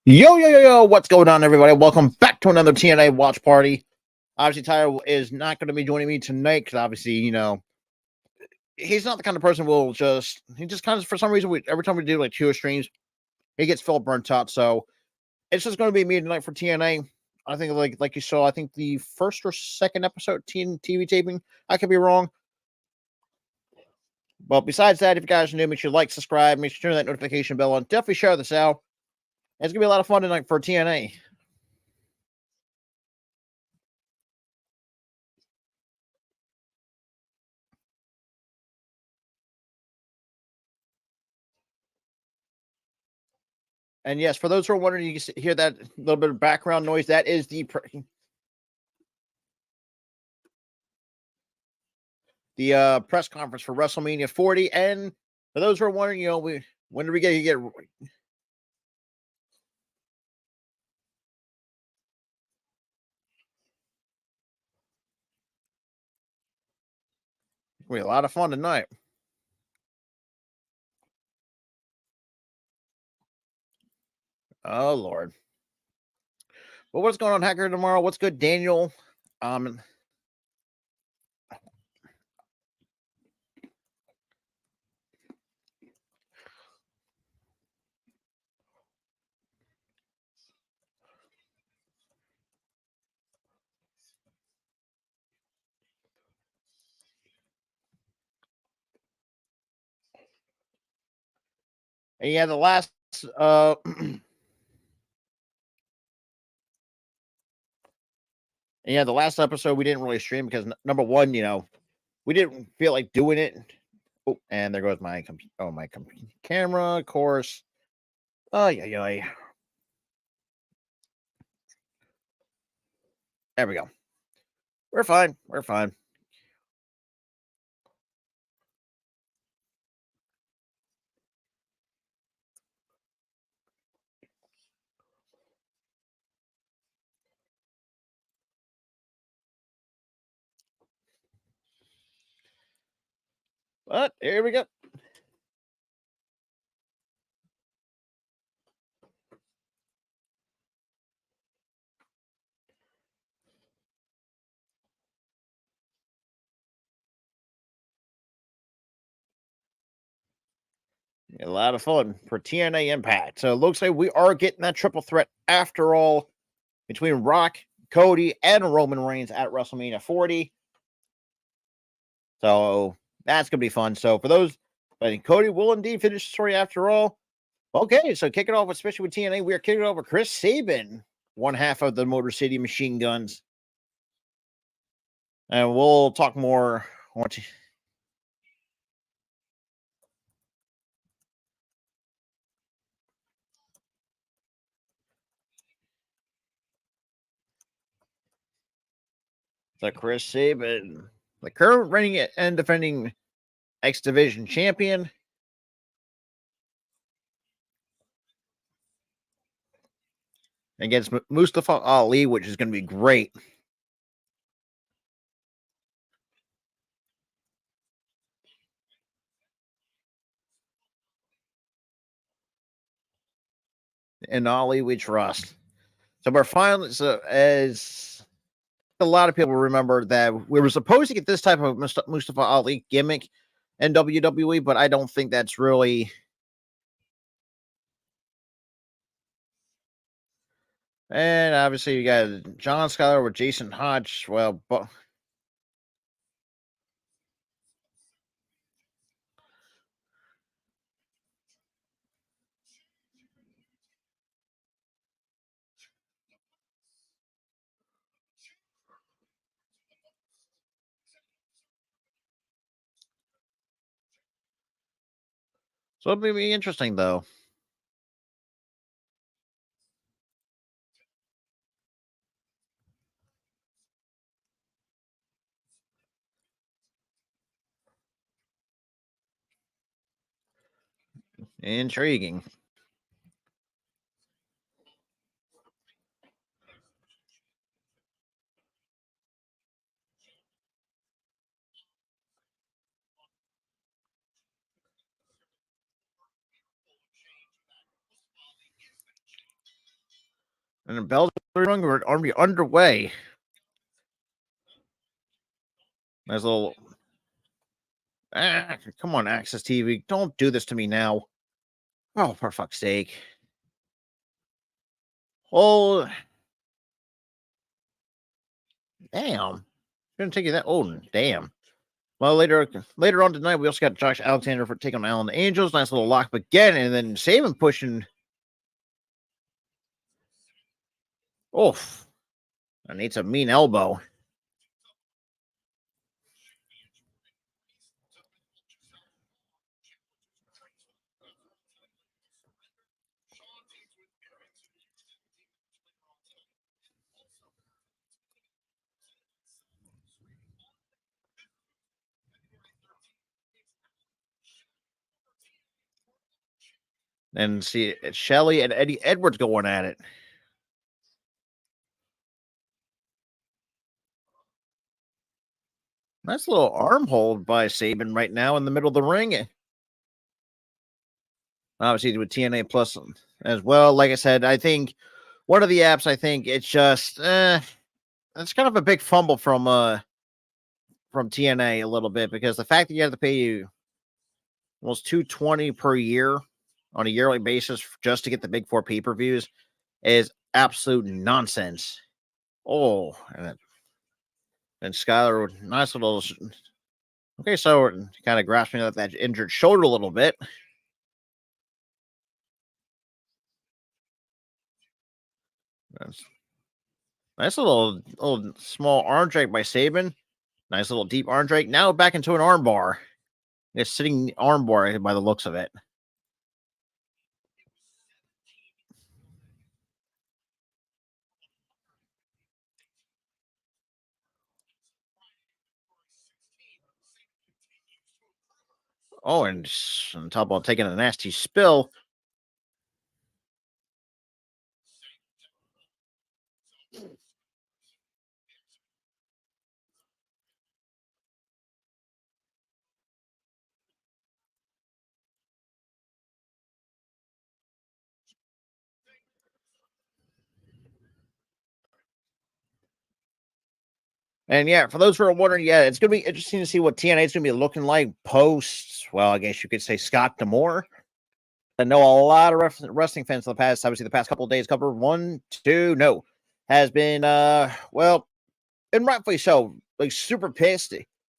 Yo, what's going on, everybody? Welcome back to another TNA watch party. Obviously, Tyler is not going to be joining me tonight because obviously, he's not the kind of person he just kind of, for some reason, every time we do like two streams, he gets felt burnt out. So it's just going to be me tonight for TNA. I think, like you saw, I think the first or second episode TV taping. I could be wrong. But besides that, if you guys are new, make sure you like, subscribe, make sure you turn that notification bell on. Definitely share this out. It's going to be a lot of fun tonight for TNA. And yes, for those who are wondering, you can hear that little bit of background noise. That is the press conference for WrestleMania 40. And for those who are wondering, when do we get we a lot of fun tonight. Oh Lord. Well, what's going on, Hacker, tomorrow? What's good, Daniel? And yeah, the last the last episode we didn't really stream because number one, we didn't feel like doing it. Oh, and there goes my camera, of course. Oh yeah. There we go. We're fine. We're fine. But here we go. A lot of fun for TNA Impact. So it looks like we are getting that triple threat after all between Rock, Cody, and Roman Reigns at WrestleMania 40. So that's going to be fun. So for those, I think Cody will indeed finish the story after all. Okay, so kicking off, especially with TNA, we are kicking off with Chris Sabin, one half of the Motor City Machine Guns. And we'll talk more. So Chris Sabin, the current reigning and defending X Division champion, against Mustafa Ali, which is going to be great. And Ali we trust. So we're finally, as a lot of people remember, that we were supposed to get this type of Mustafa Ali gimmick in WWE, but I don't think that's really. And obviously, you got John Schuyler with Jason Hodge. Well, so it'll be interesting, though. Intriguing. And the bells are underway. Nice little. Come on, Access TV. Don't do this to me now. Oh, for fuck's sake. Oh, damn. Gonna take you that. Oh, damn. Well, later on tonight, we also got Josh Alexander for taking on Allen Angels. Nice little lock again, and then Saban pushing. Oof. I need some mean elbow. And see Shelly and Eddie Edwards going at it. Nice little arm hold by Saban right now in the middle of the ring. Obviously with TNA Plus as well. Like I said, I think one of the apps, I think it's just it's kind of a big fumble from TNA a little bit, because the fact that you have to pay you almost $220 per year on a yearly basis just to get the big four pay-per-views is absolute nonsense. Oh, and Skylar, nice little. Okay, so kind of grasping at that injured shoulder a little bit. Nice little small arm drag by Saban. Nice little deep arm drag. Now back into an arm bar. It's sitting arm bar by the looks of it. Oh, and on top of taking a nasty spill. And yeah, for those who are wondering, yeah, it's going to be interesting to see what TNA is going to be looking like post, well, I guess you could say Scott D'Amore. I know a lot of wrestling fans in the past, obviously the past couple of days, has been, well, and rightfully so, like super pissed.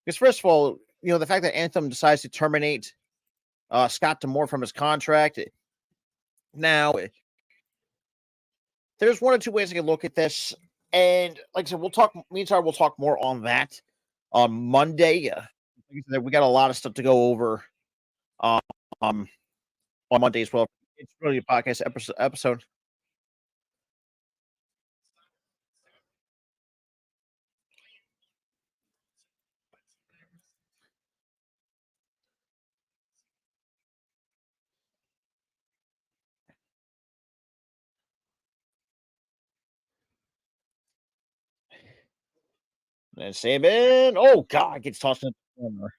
Because first of all, the fact that Anthem decides to terminate Scott D'Amore from his contract. Now, there's one or two ways I can look at this. And like I said, me and Tyler will talk more on that on Monday. We got a lot of stuff to go over um, on Monday as well. It's really a podcast episode. And Saban, oh God, gets tossed in the corner.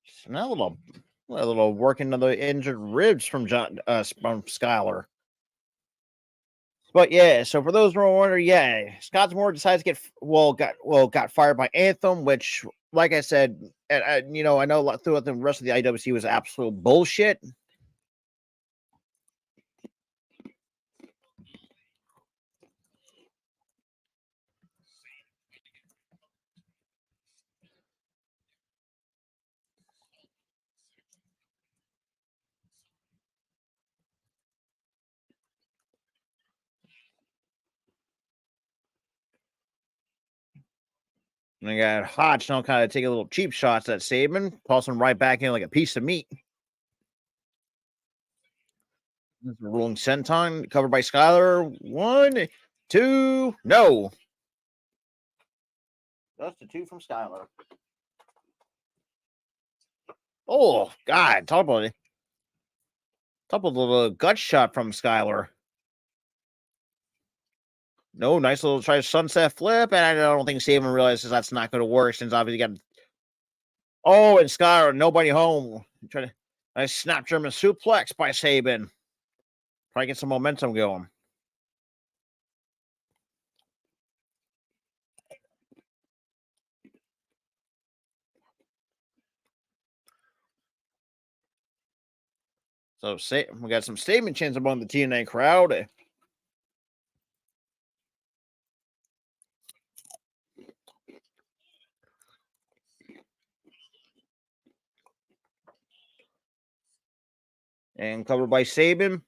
So now a little working on the injured ribs from from Skyler. But yeah, so for those who are wondering, yeah, Scott Moore decides to got fired by Anthem, which, like I said, and I know throughout the rest of the IWC was absolute bullshit. And I got Hodge now kind of taking little cheap shots at Saban, tossing right back in like a piece of meat. This is a rolling senton covered by Skyler. 1, 2, no. Just a 2 from Skyler. Oh God, talk about the little gut shot from Skylar. No, nice little try sunset flip, and I don't think Saban realizes that's not going to work since obviously got. Oh, and Skylar, nobody home. Try to nice snap German suplex by Saban. Try to get some momentum going. So we got some statement chants among the TNA crowd. And covered by Saban.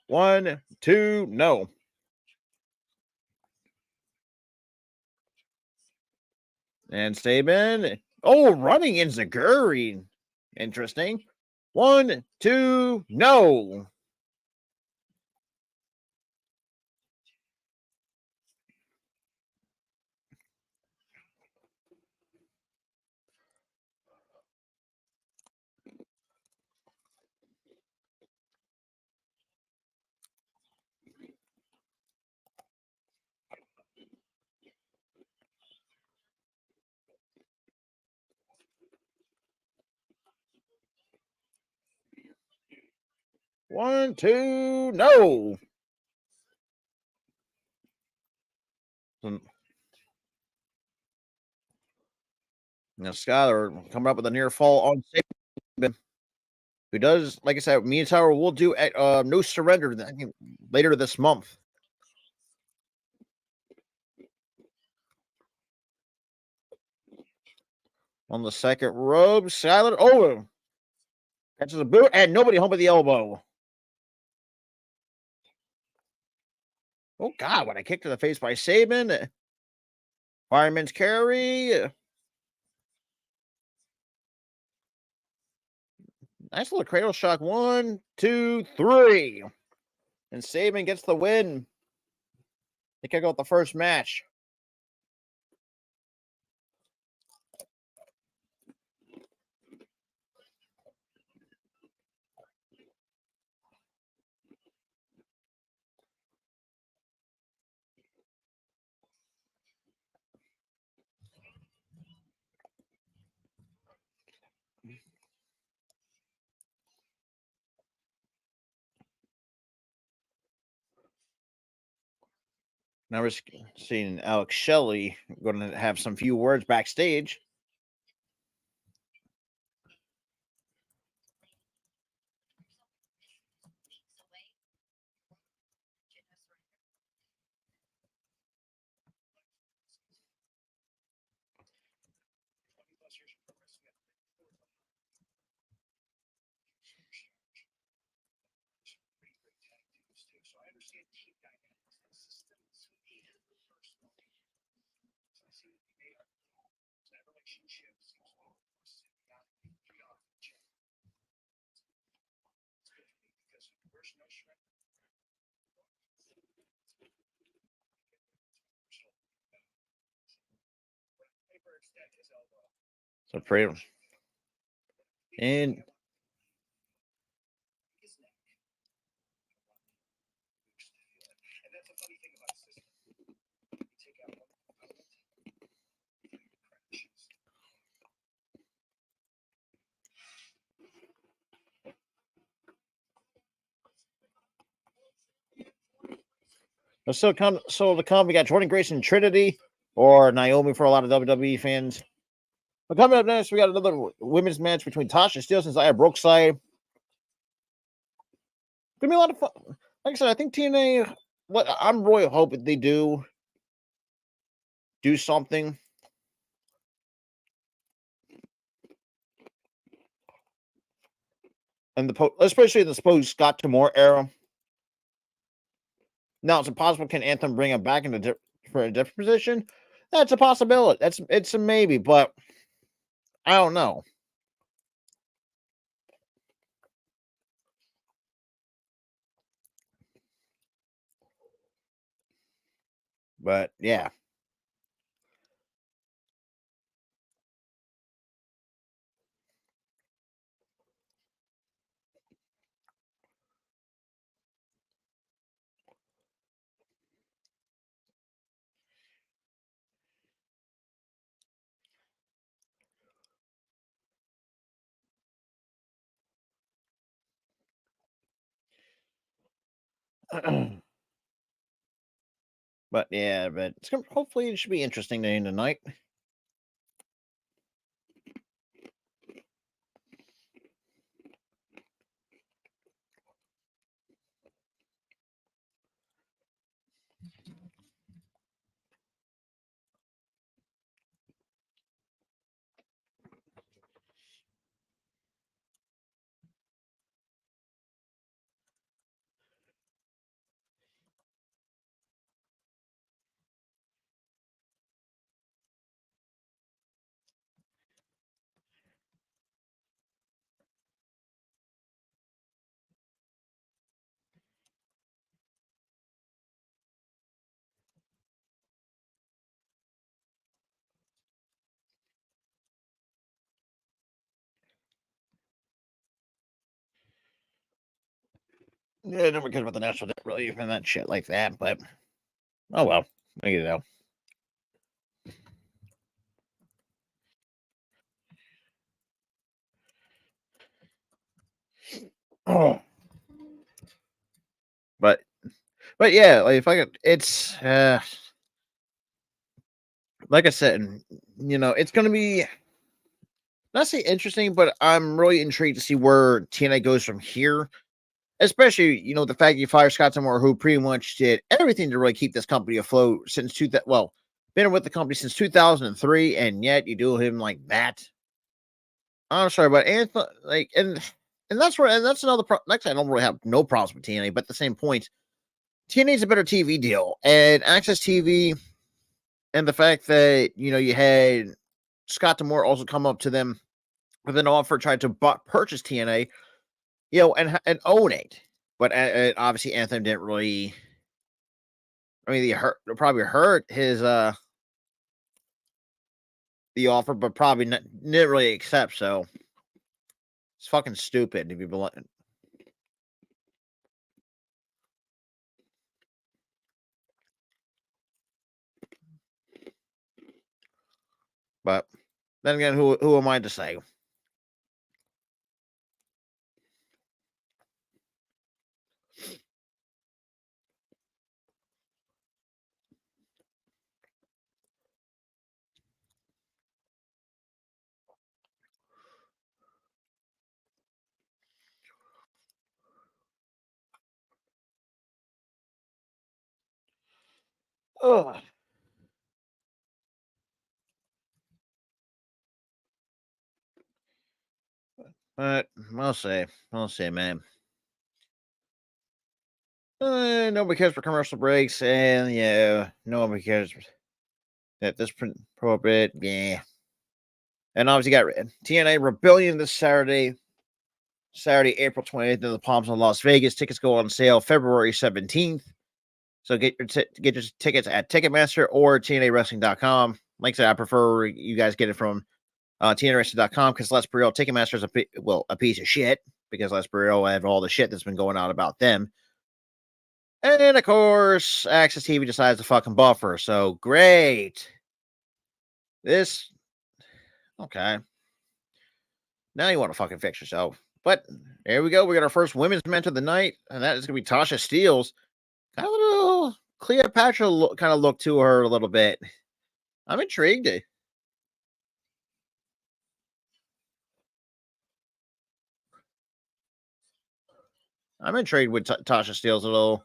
1, 2, no. And Saban. Oh, running Enziguri. Interesting. 1, 2, no. One, two, no. Now Skyler coming up with a near fall on Saban, who does, like I said, me and Tower will do no surrender I think, later this month. On the second rope, Skyler catches a boot and nobody home with the elbow. Oh God, what a kick to the face by Saban. Fireman's carry. Nice little cradle shock. 1, 2, 3. And Saban gets the win. They kick out the first match. Now we're seeing Alex Shelley going to have some few words backstage. So pray. And so to come, we got Jordan Grace and Trinity, or Naomi for a lot of WWE fans. But coming up next, we got another women's match between Tasha Steelz and Zaya Brookside. Gonna be a lot of fun. Like I said, I think TNA. What I'm really hoping they do something. And especially in the supposed Scott Tamore era. Now it's impossible. Can Anthem bring him back into for a different position? That's a possibility. It's a maybe, but I don't know. But yeah. But yeah, but it's gonna hopefully it should be interesting day and tonight. Yeah, nobody cares about the national debt relief and that shit like that, but oh well. You know. Oh. But but yeah, like if I could it's like I said, it's gonna be not say interesting, but I'm really intrigued to see where TNA goes from here. Especially, the fact you fire Scott Moore, who pretty much did everything to really keep this company afloat since been with the company since 2003, and yet you do him like that. I'm sorry, but Anthony, and that's another. Actually, I don't really have no problems with TNA, but at the same point, TNA is a better TV deal, and Access TV, and the fact that you had Scott Moore also come up to them with an offer, tried to purchase TNA, and own it. But obviously, Anthem didn't really. I mean, they probably hurt his the offer, but probably didn't really accept. So it's fucking stupid to be blunt. But then again, who am I to say? Ugh. But we'll see, man. Nobody cares for commercial breaks, and yeah, nobody cares at this appropriate. Yeah, and obviously got TNA Rebellion this Saturday, April 28th in the Palms of Las Vegas. Tickets go on sale February 17th. So get your tickets at Ticketmaster or TNAWrestling.com. Like I said, I prefer you guys get it from TNAWrestling.com because let's be real, Ticketmaster is a piece of shit because let's be real, I have all the shit that's been going on about them. And then, of course, Access TV decides to fucking buffer. So great. This, okay. Now you want to fucking fix yourself. But there we go. We got our first women's match of the night, and that is going to be Tasha Steelz. Kind of a little Cleopatra kind of look to her a little bit. I'm intrigued. I'm intrigued with Tasha Steelz a little.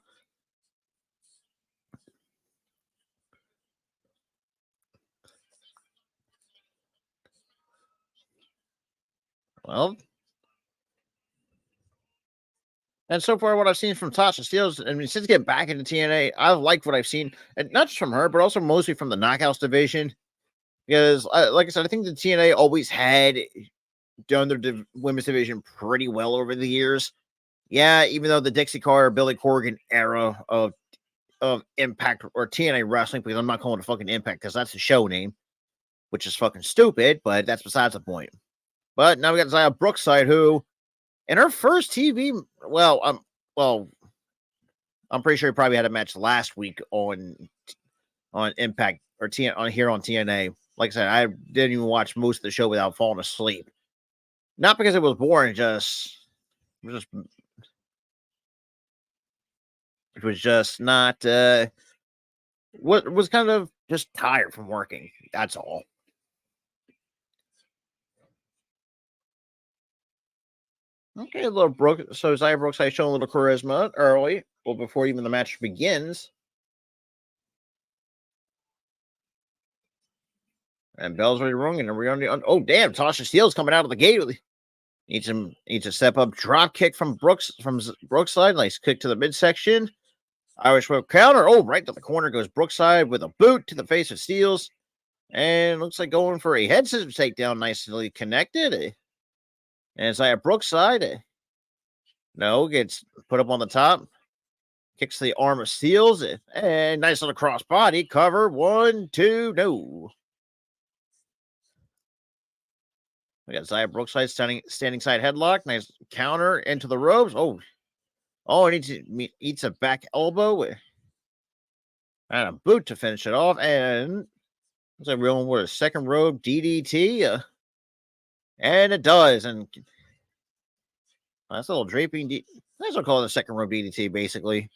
Well, and so far, what I've seen from Tasha Steelz, I mean, since getting back into TNA, I've liked what I've seen, and not just from her, but also mostly from the Knockouts division. Because, like I said, I think the TNA always had done their women's division pretty well over the years. Yeah, even though the Dixie Carter, Billy Corgan era of Impact or TNA wrestling, because I'm not calling it fucking Impact because that's the show name, which is fucking stupid, but that's besides the point. But now we got Zaya Brookside, who in her first TV, well, I'm pretty sure he probably had a match last week on Impact or on here on TNA. Like I said, I didn't even watch most of the show without falling asleep. Not because it was boring, just which was just not what was kind of just tired from working. That's all. Okay, a little Brooke. So Zaya Brookside showing a little charisma early, well before even the match begins. And bells already rung, and we're on the. Oh damn! Tasha Steele's coming out of the gate. Needs a step up drop kick from Brookside. Nice kick to the midsection. Irish whip counter. Oh, right to the corner goes Brookside with a boot to the face of Steels. And looks like going for a head scissors takedown. Nicely connected. And it's like a Brookside. No, gets put up on the top. Kicks the arm of Steels. And nice little cross body cover. 1, 2, no. We got Zaya Brookside standing side headlock. Nice counter into the ropes. Oh, he eats a back elbow and a boot to finish it off. And looks like we're going with a second rope DDT. And it does. And that's a little draping. That's what I call it a second rope DDT, basically.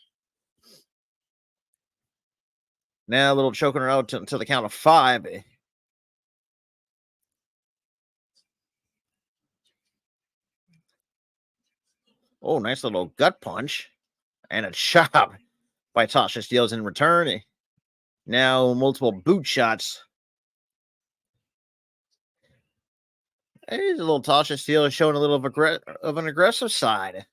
Now a little choking her out to the count of 5. Oh, nice little gut punch. And a chop by Tasha Steelz in return. Now multiple boot shots. Here's a little Tasha Steelz showing a little of an aggressive side.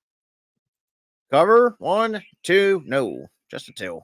Cover. 1, 2, no. Just a 2.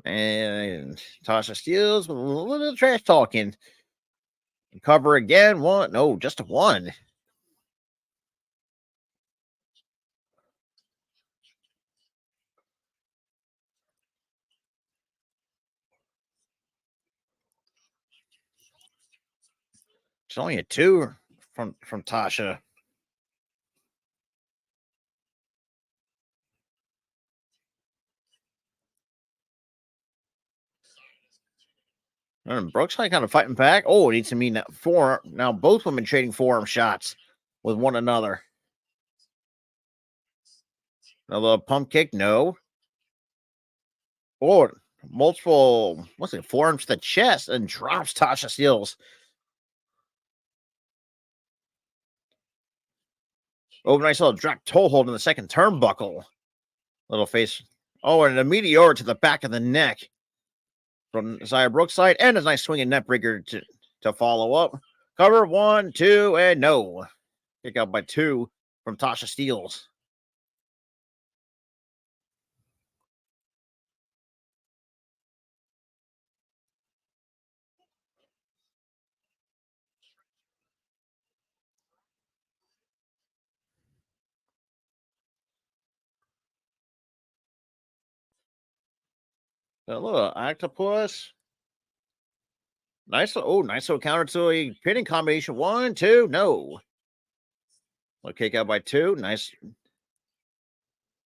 And Tasha Steelz with a little bit of trash talking. Cover again. 1. No, just a 1. It's only a 2 from Tasha. And Brookside kind of fighting back. Oh, it needs to mean that forearm. Now both women trading forearm shots with one another. A little pump kick, no. Or multiple, what's it, forearms to the chest and drops Tasha Steelz. Oh, nice little drop toe hold in the second turnbuckle. Little face. Oh, and a meteor to the back of the neck from Zaya Brookside, and a nice swinging net breaker to follow up. Cover. 1, 2, and no. Kick out by 2 from Tasha Steelz. A little octopus. Nice. Oh, nice little counter to a pinning combination. 1, 2, no. Little kick out by 2. Nice.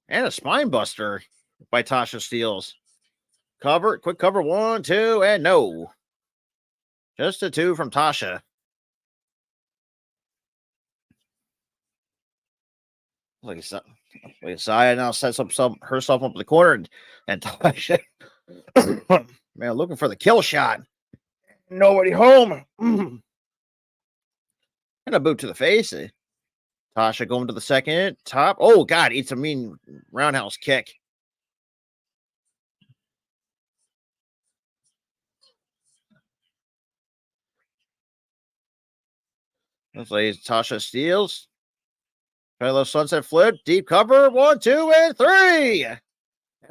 And a spine buster by Tasha Steelz. Cover. Quick cover. 1, 2, and no. Just a 2 from Tasha. Like Saya now sets up herself up in the corner, and Tasha, man, looking for the kill shot. Nobody home. And a boot to the face. Tasha going to the second top. Oh God, it's a mean roundhouse kick. Looks like Tasha Steelz. Parallel sunset flip, deep cover. 1, 2, and 3. And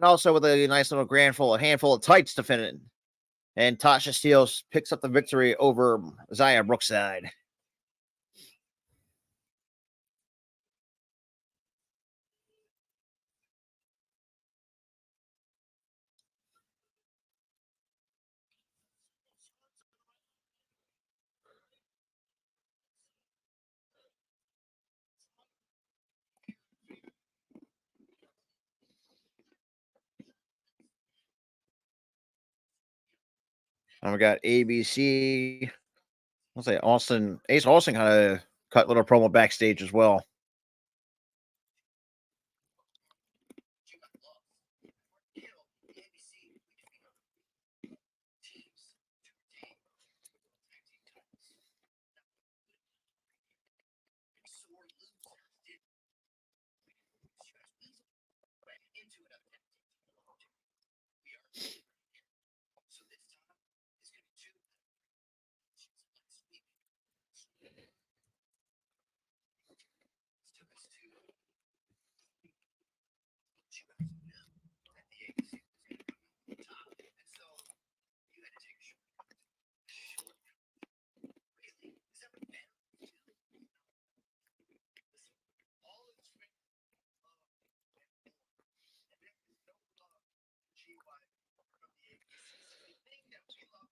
also with a nice little handful of tights to finish. And Tasha Steelz picks up the victory over Zaya Brookside. And we got ABC. Let's say Austin, Ace Austin kind of cut a little promo backstage as well.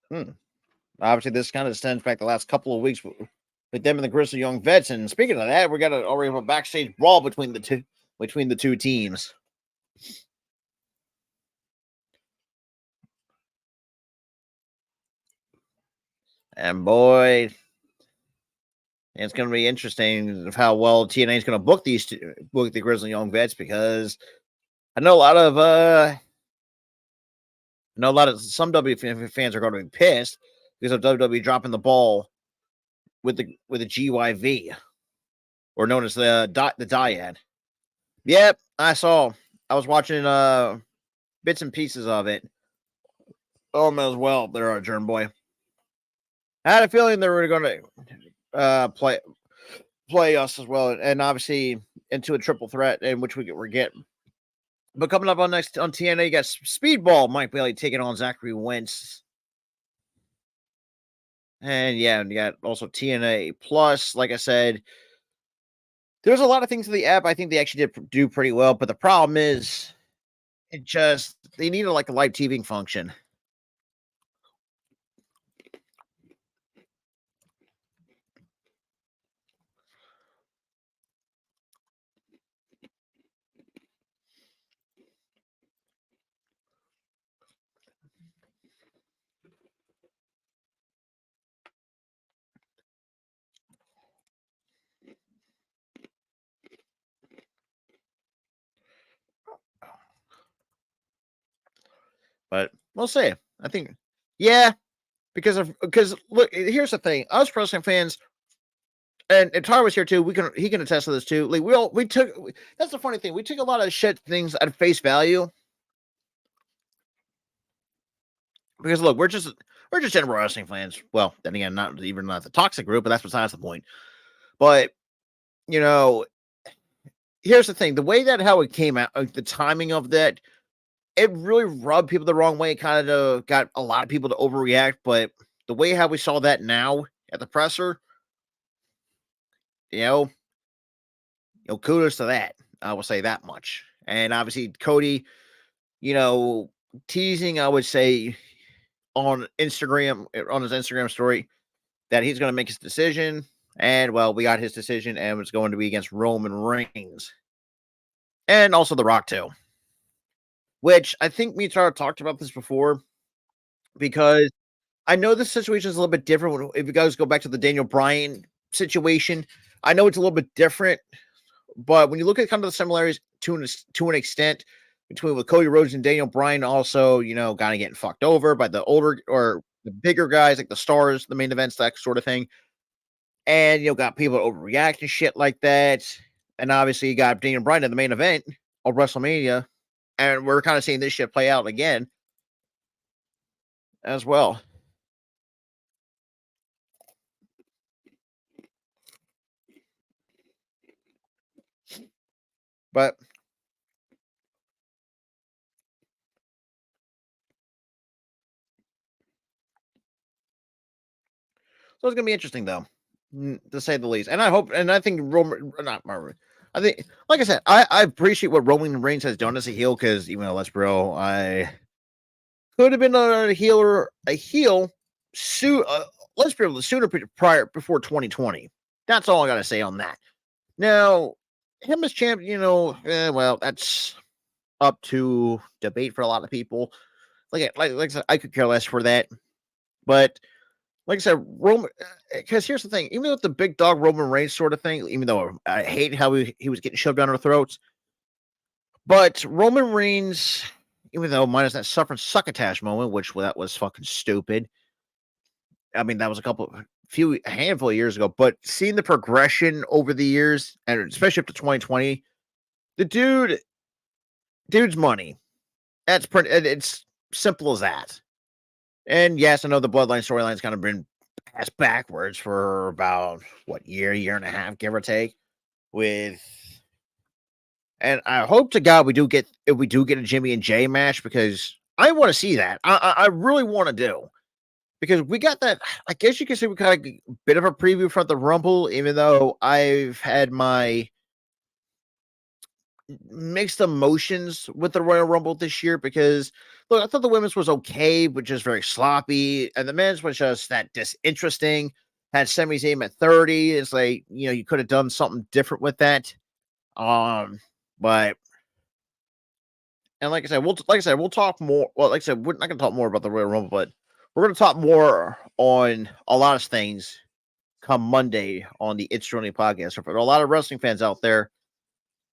Hmm. Obviously, this kind of stems back the last couple of weeks with them and the Grizzly Young Vets. And speaking of that, we got already have a backstage brawl between the two teams. And boy, it's going to be interesting of how well TNA is going to book book the Grizzly Young Vets, because I know some WWE fans are going to be pissed because of WWE dropping the ball with the GYV, or known as the Dyad. Yep, I saw. I was watching bits and pieces of it. Oh, as well. There are Germ Boy. I had a feeling they were going to play us as well, and obviously into a triple threat in which we're getting. But coming up on next on TNA, you got Speedball Mike Bailey taking on Zachary Wentz. And yeah, you got also TNA Plus. Like I said, there's a lot of things in the app I think they actually did do pretty well, but the problem is they needed like a live TV function. But we'll see. I think, yeah, because look, here's the thing: us wrestling fans, and Tar was here too. He can attest to this too. Like that's the funny thing. We took a lot of shit things at face value, because look, we're just general wrestling fans. Well, then again, not the toxic group, but that's besides the point. But you know, here's the thing: the way that how it came out, the timing of that, it really rubbed people the wrong way. It kind of got a lot of people to overreact. But the way how we saw that now at the presser, you know, kudos to that. I will say that much. And obviously, Cody, teasing, I would say, on Instagram, on his Instagram story, that he's going to make his decision. And well, we got his decision, and it's going to be against Roman Reigns, and also The Rock too. Which I think me and Tara talked about this before, because I know this situation is a little bit different. If you guys go back to the Daniel Bryan situation, I know it's a little bit different, but when you look at kind of the similarities to an extent between with Cody Rhodes and Daniel Bryan, also, kind of getting fucked over by the older or the bigger guys, like the stars, the main events, that sort of thing. And, got people overreact and shit like that. And obviously, you got Daniel Bryan in the main event of WrestleMania. And we're kind of seeing this shit play out again as well. But so it's gonna be interesting, though, to say the least. And I think not Roman. I think, like I said, I appreciate what Roman Reigns has done as a heel, because even though, let's bro, I could have been a heel let's be able sooner before 2020. That's all I gotta say on that. Now, him as champ, well, that's up to debate for a lot of people. Like I said, I could care less for that. But like I said, Roman. Because here's the thing: even with the big dog Roman Reigns sort of thing, even though I hate how he was getting shoved down our throats, but Roman Reigns, even though minus that suffering succotash moment, which that was fucking stupid. I mean, that was a handful of years ago. But seeing the progression over the years, and especially up to 2020, the dude's money. That's pretty. It's simple as that. And yes, I know the Bloodline storyline's kind of been passed backwards for about what year and a half, give or take. With and I hope to God we do get if we do get a Jimmy and Jay match because I want to see that. I really want to do because we got that. I guess you could say we got a bit of a preview from the Rumble, even though I've had my mixed emotions with the Royal Rumble this year because look, I thought the women's was okay, but just very sloppy, and the men's was just that disinteresting. Had Sami Zayn at 30. It's like you could have done something different with that. But and like I said, we'll talk more. Well, like I said, we're not gonna talk more about the Royal Rumble, but we're gonna talk more on a lot of things come Monday on the It's Journey podcast. So for a lot of wrestling fans out there,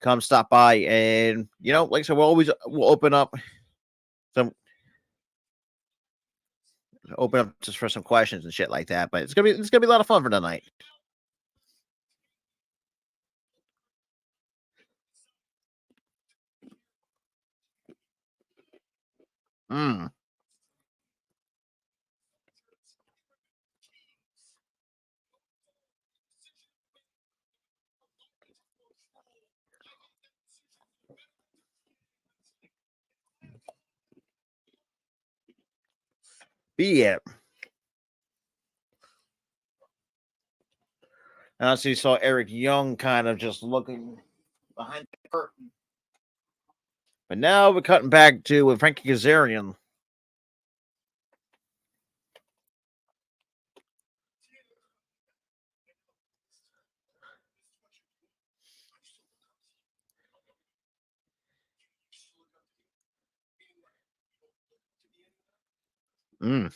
come stop by and like I said, we'll some open up just for some questions and shit like that. But it's gonna be a lot of fun for tonight. Mm. Be it. And I see saw Eric Young kind of just looking behind the curtain. But now we're cutting back to with Frankie Kazarian. Mm.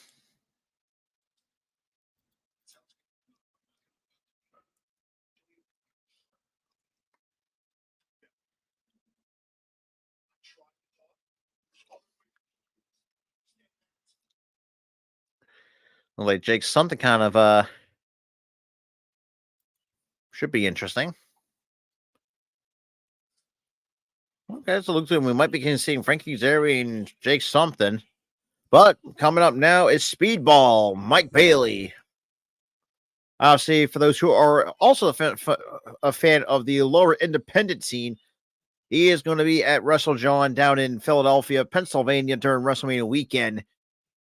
Like Jake, something kind of should be interesting. Okay, so it looks like we might be seeing Frankie Kazarian and Jake something. But coming up now is Speedball, Mike Bailey. Obviously, for those who are also a fan of the lower independent scene, he is going to be at WrestleJohn down in Philadelphia, Pennsylvania during WrestleMania weekend.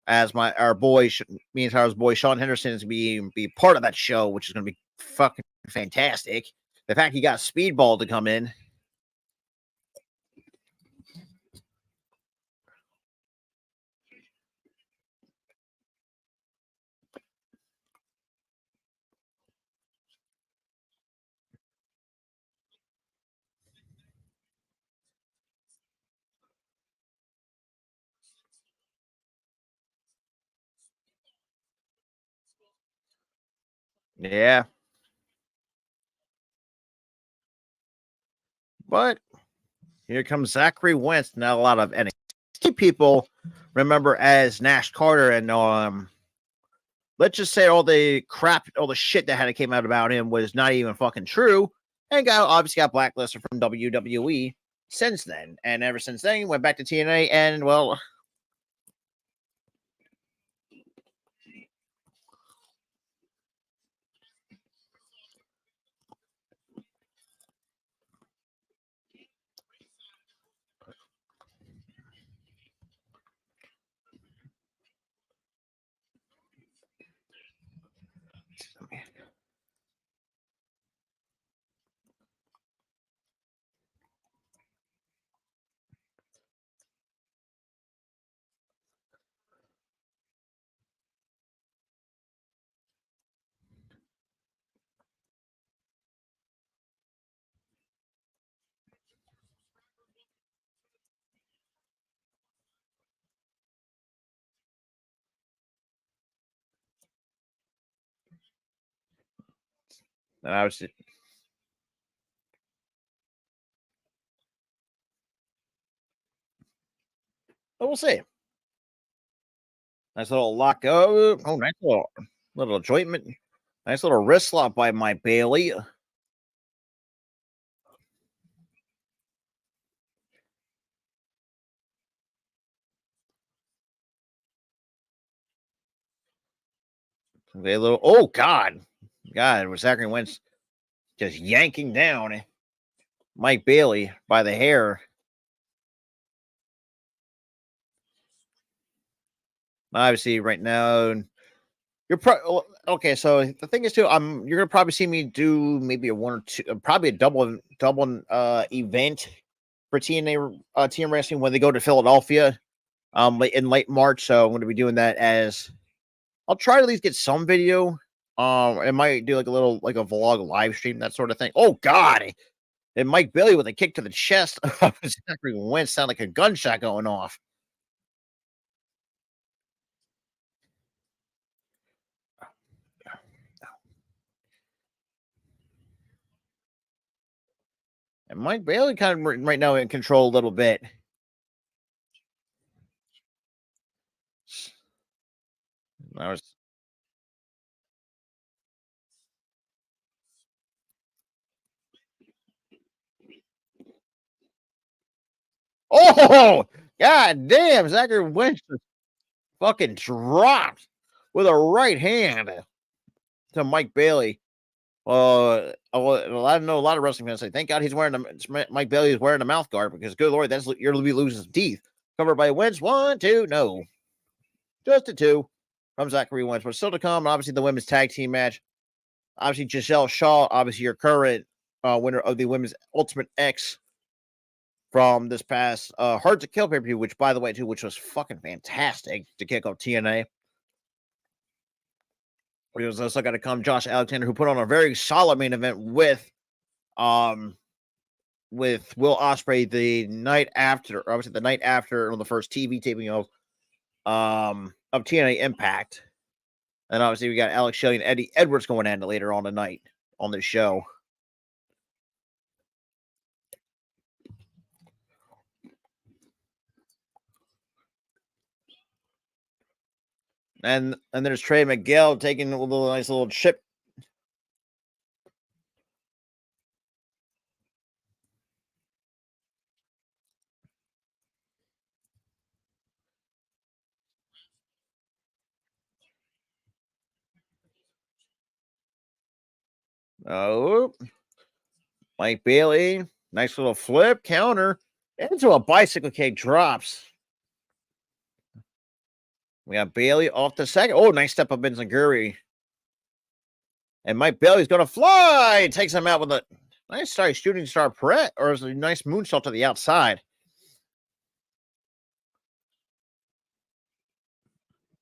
As our boy, me and Tyler's boy Sean Henderson is going to be part of that show, which is going to be fucking fantastic. The fact he got Speedball to come in. Yeah, but here comes Zachary Wentz. Not a lot of NXT people remember as Nash Carter, and let's just say all the crap, all the shit that had came out about him was not even fucking true, and obviously got blacklisted from WWE since then, and ever since then he went back to TNA, and well, And I was, but we'll see. Nice little lock. Oh, nice little jointment. Nice little wrist slap by Mike Bailey. A little. Oh God, God, it was Zachary Wentz just yanking down Mike Bailey by the hair. Obviously, right now you're okay. So the thing is, too, you're gonna probably see me do maybe a one or two, probably a double event for TNA TN Wrestling when they go to Philadelphia in late March. So I'm gonna be doing that as I'll try to at least get some video. I might do like a little like a vlog live stream, that sort of thing. Oh God. And Mike Bailey with a kick to the chest of Zachary Wentz sound like a gunshot going off. And Mike Bailey kind of right now in control a little bit. I was Oh God damn, Zachary Wentz just fucking dropped with a right hand to Mike Bailey. I know a lot of wrestling fans say, "Thank God he's wearing Mike Bailey is wearing a mouth guard because good lord, you're gonna be losing some teeth." Covered by Wentz, 1, 2, no, just a 2 from Zachary Wentz. But still to come, obviously the women's tag team match. Obviously Giselle Shaw, obviously your current winner of the women's Ultimate X from this past Hard to Kill pay per view, which by the way too, which was fucking fantastic to kick off TNA. We was also got to come Josh Alexander, who put on a very solid main event um with Will Ospreay the night after, or obviously the night after on the first TV taping of TNA Impact. And obviously we got Alex Shelley and Eddie Edwards going at it later on tonight on this show. And there's Trey Miguel taking a little nice little chip. Oh, Mike Bailey, nice little flip counter into a bicycle kick drops. We got Bailey off the second. Oh, nice step up Enziguri. And Mike Bailey's going to fly. Takes him out with a nice shooting star press, or is a nice moonsault to the outside.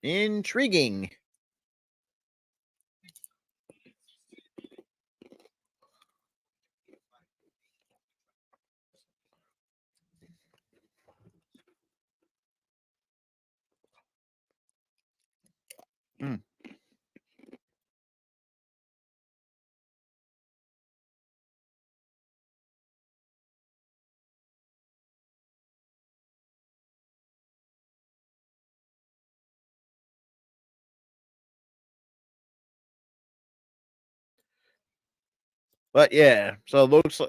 Intriguing. Mm. But yeah, so it looks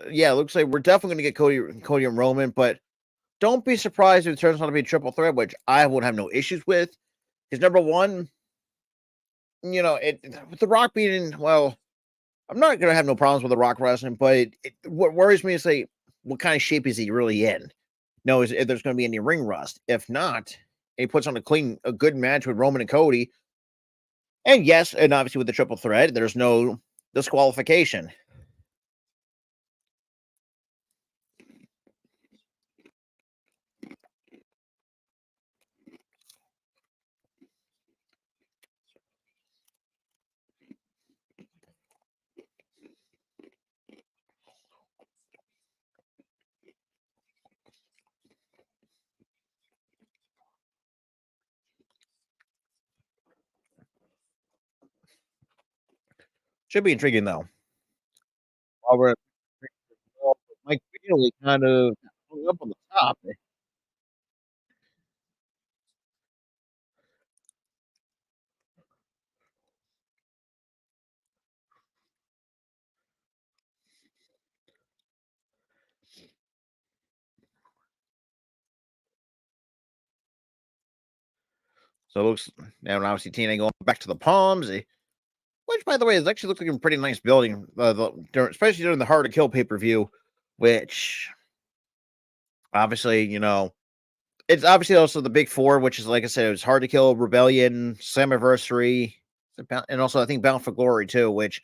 like we're definitely going to get Cody and Roman, but don't be surprised if it turns out to be a triple threat, which I would have no issues with. Because number one, with the Rock being, well, I'm not gonna have no problems with the Rock wrestling, but what worries me is like what kind of shape is he really in? No, is if there's going to be any ring rust. If not, he puts on a good match with Roman and Cody, and yes, and obviously with the triple threat, there's no disqualification. Should be intriguing though. Robert Mike Bailey kind of hung up on the top. So it looks now obviously TNA going back to the Palms, which by the way is actually looking like a pretty nice building, especially during the Hard to Kill pay per view, which obviously it's obviously also the big four, which is like I said, it was Hard to Kill, Rebellion, Slammiversary, and also I think Bound for Glory too. Which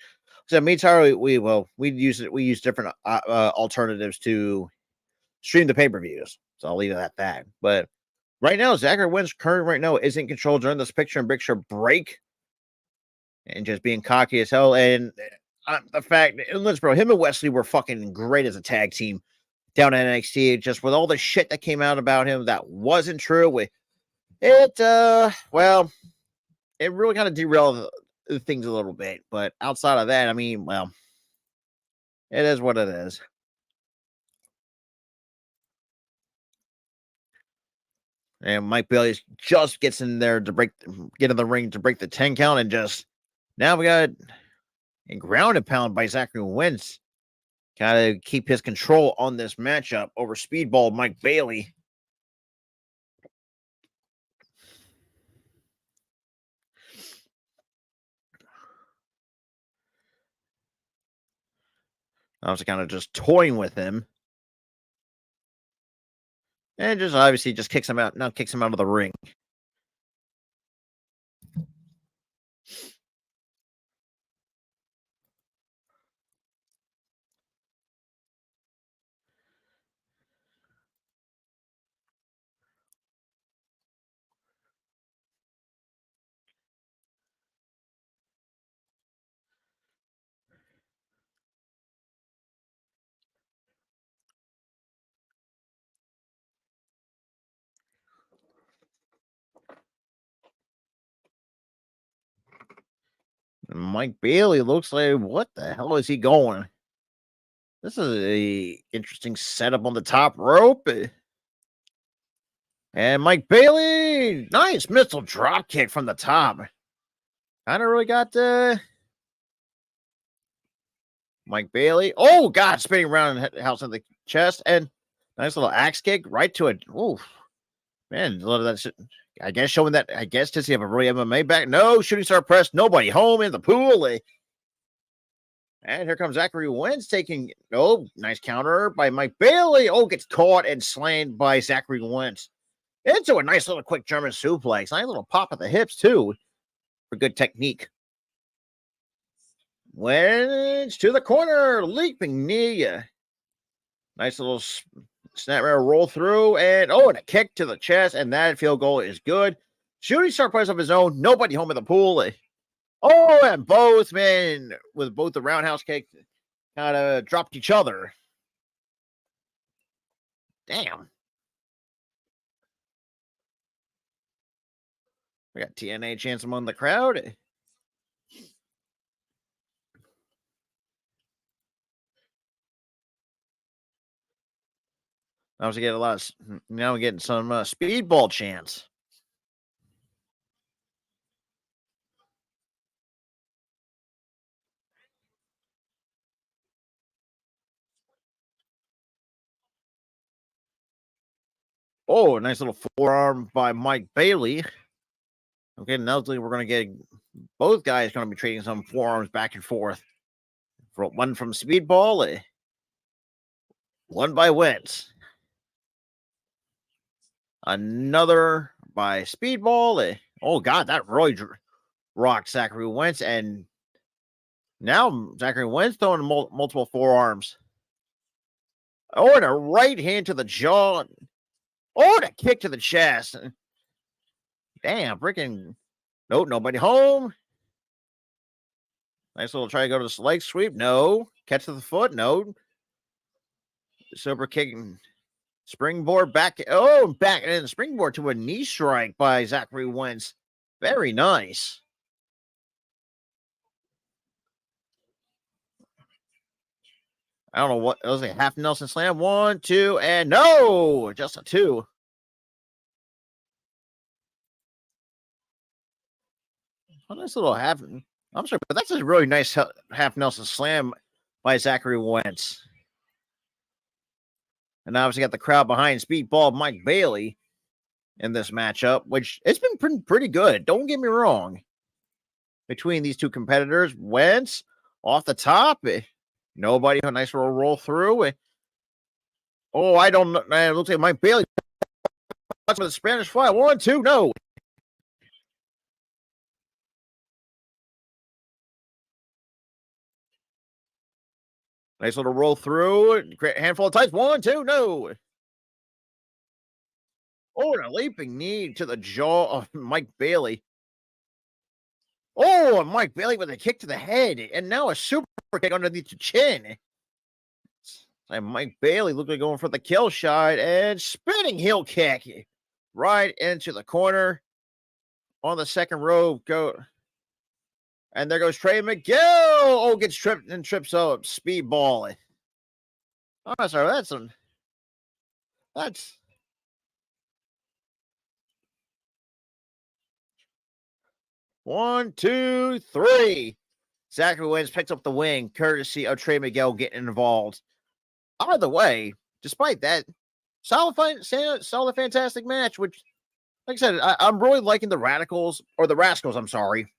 so me and Tyler, we use it. We use different alternatives to stream the pay per views. So I'll leave it at that. But right now, Zachary Wynn's current right now is in control during this picture-in-picture break, and just being cocky as hell. And the fact, and let's bro, him and Wesley were fucking great as a tag team down at NXT. Just with all the shit that came out about him that wasn't true. Well, it really kind of derailed things a little bit. But outside of that, I mean, well, it is what it is. And Mike Bailey just gets in there to get in the ring to break the 10 count, and just now we got a grounded pound by Zachary Wentz. Kind of keep his control on this matchup over Speedball Mike Bailey. I was kind of just toying with him. And just obviously just kicks him out. Now kicks him out of the ring. Mike Bailey looks like, what the hell is he going? This is a interesting setup on the top rope. And Mike Bailey, nice missile drop kick from the top. Kind of really got Mike Bailey. Oh God, spinning around and house in the chest, and nice little axe kick right to it. Oh man, a lot of that shit. I guess showing that. I guess does he have a really MMA back? No, shooting star press. Nobody home in the pool. And here comes Zachary Wentz taking. Oh, nice counter by Mike Bailey. Oh, gets caught and slammed by Zachary Wentz into a nice little quick German suplex. Nice little pop at the hips too for good technique. Wentz to the corner, leaping knee. Nice little snap roll through, and and a kick to the chest, and that field goal is good. Shooting star press of his own, nobody home in the pool. Oh, and both men with both the roundhouse kick kind of dropped each other. Damn. We got TNA chance among the crowd. I was getting a lot of now we're getting some speedball chance. Oh, a nice little forearm by Mike Bailey. Okay, now we're going to get both guys going to be trading some forearms back and forth. One from Speedball, one by Wentz. Another by Speedball. Oh, God, that really rocked Zachary Wentz. And now Zachary Wentz throwing multiple forearms. Oh, and a right hand to the jaw. Oh, and a kick to the chest. Damn, freaking. Nope, nobody home. Nice little try to go to the leg sweep. No. Catch to the foot. No. Super kick. Springboard back. Oh, back and springboard to a knee strike by Zachary Wentz. Very nice. I don't know what it was, like half Nelson slam. 1, 2, and no, just a 2. A nice little half. I'm sorry, but that's a really nice half Nelson slam by Zachary Wentz. And obviously got the crowd behind Speedball Mike Bailey in this matchup, which it's been pretty good. Don't get me wrong. Between these two competitors, Wentz off the top, nobody, a nice little roll through. Oh, I don't know. It looks like Mike Bailey with the Spanish fly. 1, 2, no. Nice little roll through. Handful of tights. 1, 2, no. Oh, and a leaping knee to the jaw of Mike Bailey. Oh, and Mike Bailey with a kick to the head. And now a super kick underneath the chin. And Mike Bailey looked like going for the kill shot and spinning heel kick right into the corner on the second row. Go. And there goes Trey Miguel. Oh, gets tripped and trips up. Speedball. Oh, sorry. That's 1, 2, 3. Zachary Wentz picks up the win, courtesy of Trey Miguel getting involved. Either way, despite that, solid, fantastic match. Which, like I said, I'm really liking the Radicals or the Rascals. I'm sorry.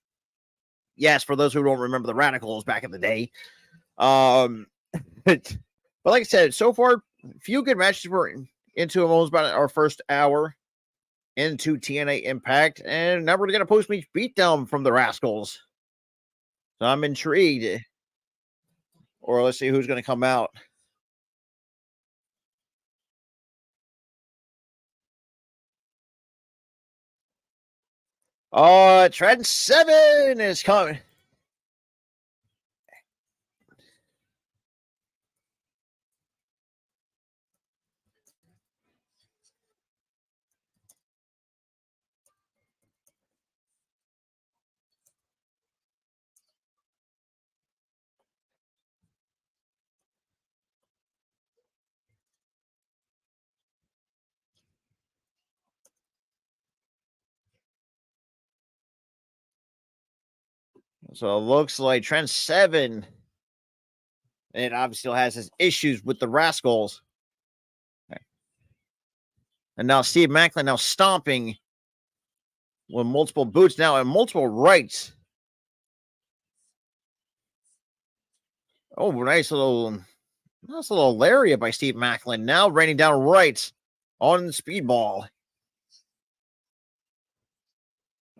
Yes, for those who don't remember the Radicals back in the day. But like I said, so far, a few good matches. We're into almost about our first hour into TNA Impact, and now we're going to post-match beatdown from the Rascals. So I'm intrigued. Or let's see who's going to come out. Trend 7 is coming. So it looks like Trend 7, and obviously still has his issues with the Rascals. And now Steve Macklin now stomping with multiple boots now and multiple rights. Oh, nice little lariat by Steve Macklin. Now raining down rights on the Speedball.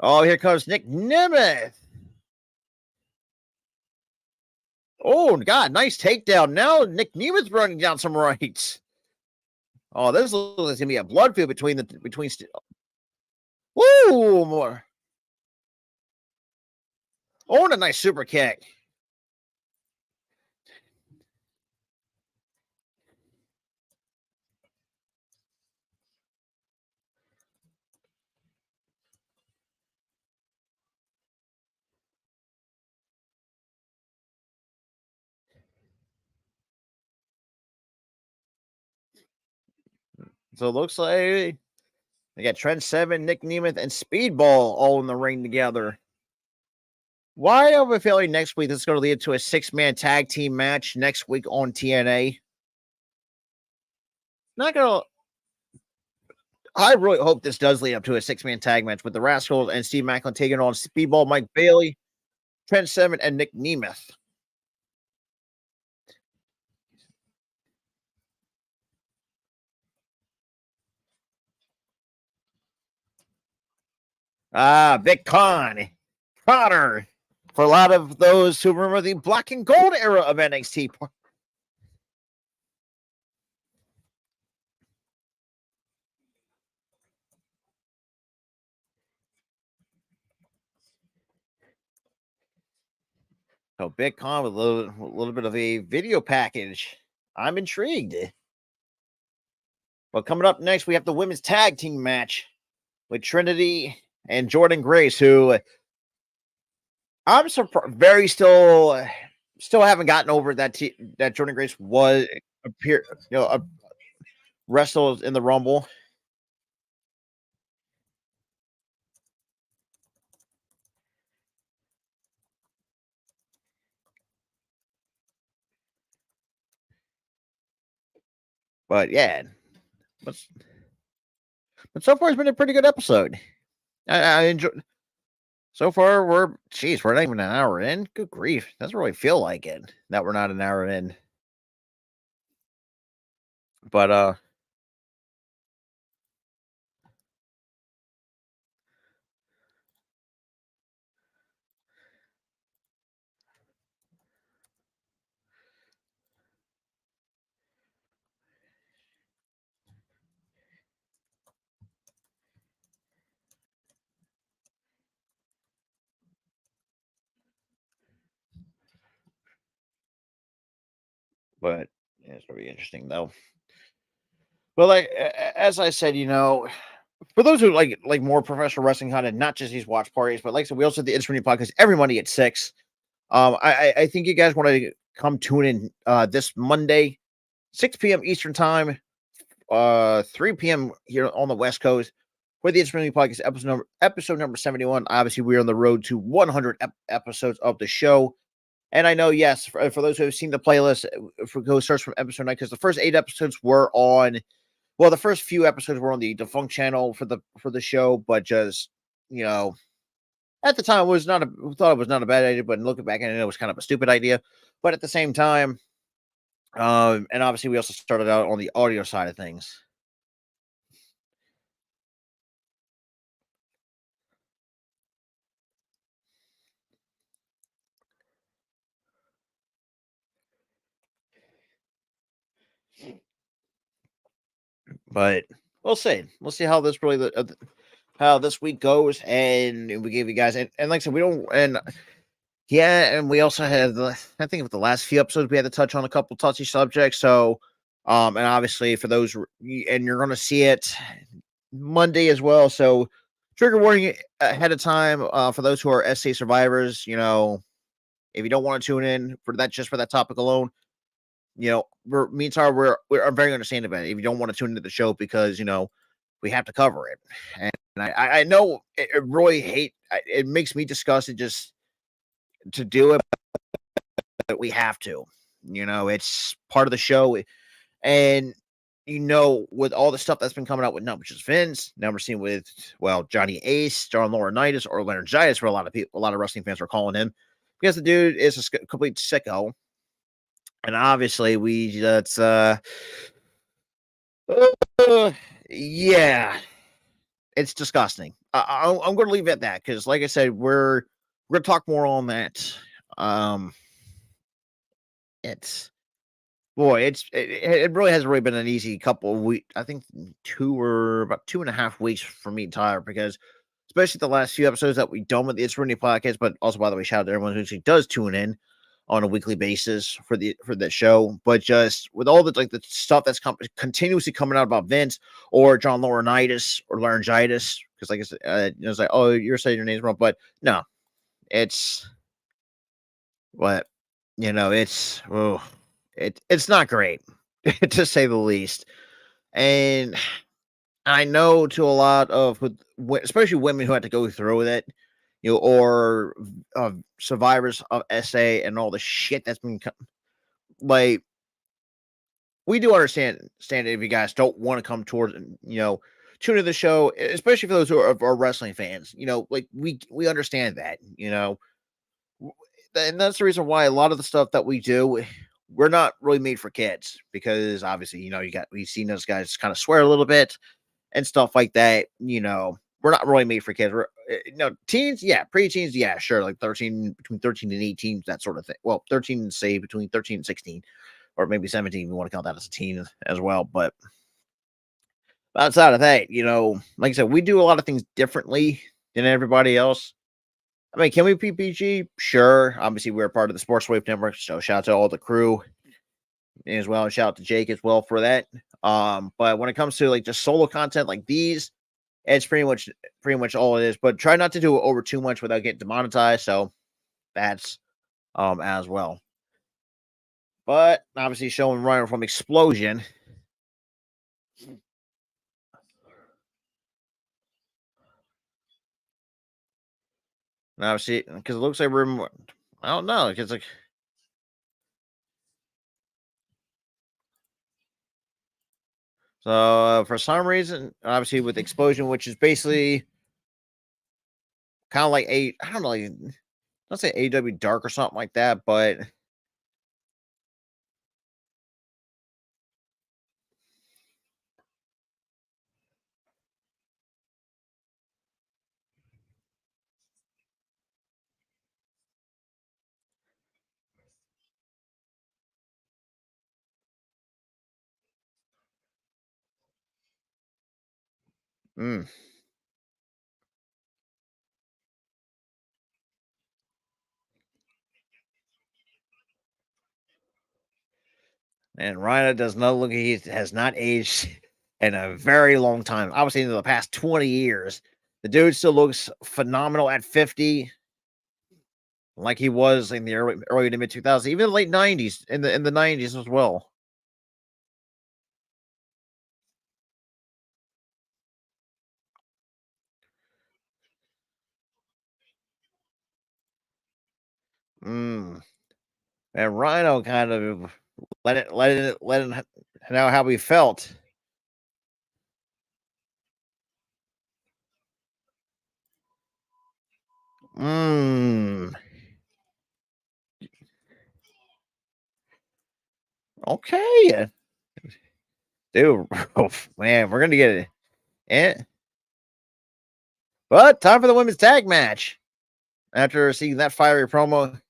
Oh, here comes Nick Nemeth. Oh, God, nice takedown. Now Nick Nemeth running down some rights. Oh, this looks like it's going to be a blood feud between. Woo! More. Oh, and a nice super kick. So it looks like they got Trent 7, Nick Nemeth, and Speedball all in the ring together. Why have a feeling next week this is going to lead to a 6-man tag team match next week on TNA? Not going to. I really hope this does lead up to a 6-man tag match with the Rascals and Steve Macklin taking on Speedball Mike Bailey, Trent 7, and Nick Nemeth. Vic Connor. For a lot of those who remember the black and gold era of NXT. So Big Con with a little bit of a video package. I'm intrigued. But coming up next, we have the women's tag team match with Trinity and Jordan Grace, who I'm very still still haven't gotten over that Jordan Grace was appear, wrestled in the Rumble. But yeah, but, but so far it's been a pretty good episode. I enjoy. So far, we're not even an hour in. Good grief, doesn't really feel like it that we're not an hour in. But but yeah, it's gonna be interesting though. But like as I said, for those who like more professional wrestling content, not just these watch parties, but like I said, we also have the It's podcast every Monday at 6. I think you guys want to come tune in this Monday, 6 p.m. Eastern time, 3 p.m. here on the West Coast for the It's podcast episode number 71. Obviously, we're on the road to 100 episodes of the show. And I know, yes, for those who have seen the playlist, if we go search from episode 9, because the first 8 episodes were on, well, the first few episodes were on the defunct channel for the show, but just, you know, at the time thought it was not a bad idea, but looking back at it, it was kind of a stupid idea. But at the same time, and obviously we also started out on the audio side of things. But we'll see. We'll see how this how this week goes, and we gave you guys and like I said, we don't and yeah, and we also had I think with the last few episodes we had to touch on a couple touchy subjects. So, and obviously for those, and you're going to see it Monday as well. So, trigger warning ahead of time for those who are SA survivors. If you don't want to tune in for that, just for that topic alone, me and Tara, we're very understanding about it. If you don't want to tune into the show because we have to cover it, and I know it really it makes me disgusted just to do it, but we have to. It's part of the show, and with all the stuff that's been coming out with not just Vince, now we're seeing with Johnny Ace, John Laurinaitis, or Laryngitis, for a lot of people, a lot of wrestling fans are calling him because the dude is a complete sicko, and obviously yeah, it's disgusting. I'm going to leave it at that because, like I said, we're going to talk more on that. It's it really hasn't really been an easy couple of weeks. I think about 2.5 weeks for me and Tyler, because especially the last few episodes that we've done with the It's Rooney podcast, but also, by the way, shout out to everyone who actually does tune in on a weekly basis for the show. But just with all the stuff that's continuously coming out about Vince or John Laurinaitis or Laryngitis, because like I said, it's like, oh, you're saying your name's wrong, but no, it's what it's not great to say the least. And I know to a lot of, especially women who had to go through with it, or survivors of SA and all the shit that's been like. We do understand if you guys don't want to come towards, tune into the show, especially for those who are wrestling fans. Like we understand that, and that's the reason why a lot of the stuff that we do, we're not really made for kids, because obviously, we've seen those guys kind of swear a little bit and stuff like that. We're not really made for kids. We're teens, yeah, preteens, yeah, sure, like between 13 and 18, that sort of thing. Well, 13, say between 13 and 16, or maybe 17 if you want to count that as a teen as well. But outside of that, like I said, we do a lot of things differently than everybody else. I mean, can we PPG? Sure. Obviously, we're part of the Sports Wave Network, so shout out to all the crew as well, and shout out to Jake as well for that. But when it comes to like just solo content like these, it's pretty much all it is. But try not to do it over too much without getting demonetized. So that's as well. But obviously showing Rhino from Explosion. And obviously, because it looks like we're, I don't know, because like, so for some reason, obviously with Explosion, which is basically kind of like I don't know, like, let's say AW Dark or something like that, but mm, and Rhino does not look, he has not aged in a very long time. Obviously, in the past 20 years, the dude still looks phenomenal at 50, like he was in the early to mid 2000s, even the late 90s, in the 90s as well. Mm. And Rhino kind of let it know how we felt. Mm. Okay, dude. Oh, man, we're gonna get it. And but time for the women's tag match. After seeing that fiery promo,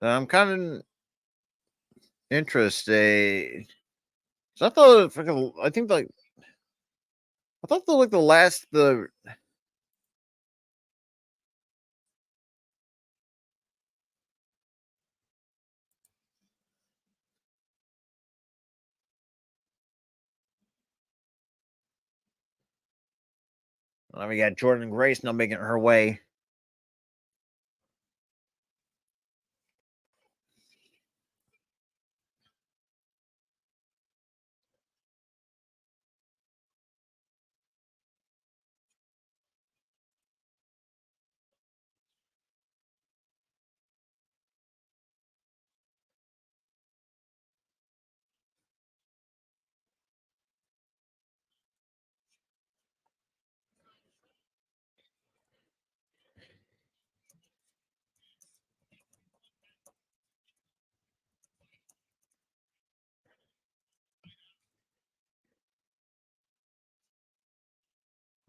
I'm kind of interested. So I thought, I think like I thought like the last the we got Jordan Grace now making her way.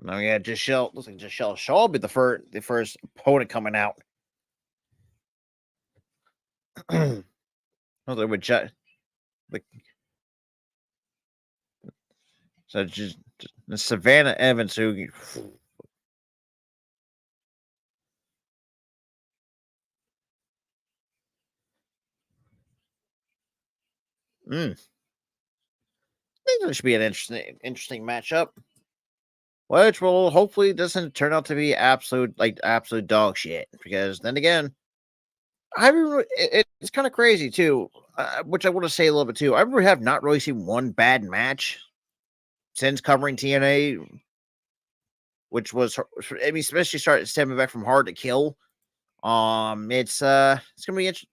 Now we got Giselle. Looks like Giselle Shaw will be the first opponent coming out. I was like with like so just Savannah Evans who. Mm, I think this should be an interesting matchup, which will hopefully doesn't turn out to be absolute dog shit. Because then again, it's kind of crazy too, which I want to say a little bit too. I really have not really seen one bad match since covering TNA, which was I mean, especially started stemming back from Hard to Kill. It's gonna be interesting.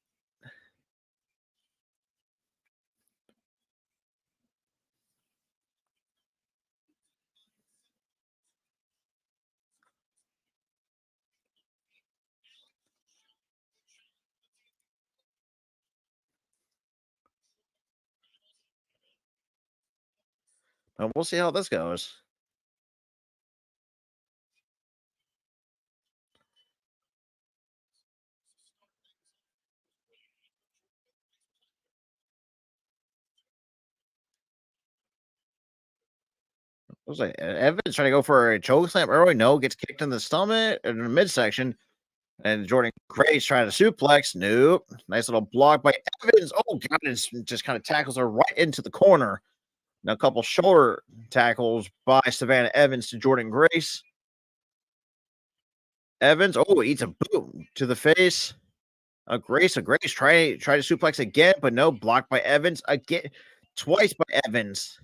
And we'll see how this goes. Looks like Evans trying to go for a choke slam early. No, gets kicked in the stomach in the midsection. And Jordan Grace trying to suplex. Nope. Nice little block by Evans. Oh, God. It just kind of tackles her right into the corner. Now, a couple shoulder tackles by Savannah Evans to Jordan Grace. Evans. Oh, eats a boot to the face. A Grace try to suplex again, but no, blocked by Evans again, twice by Evans.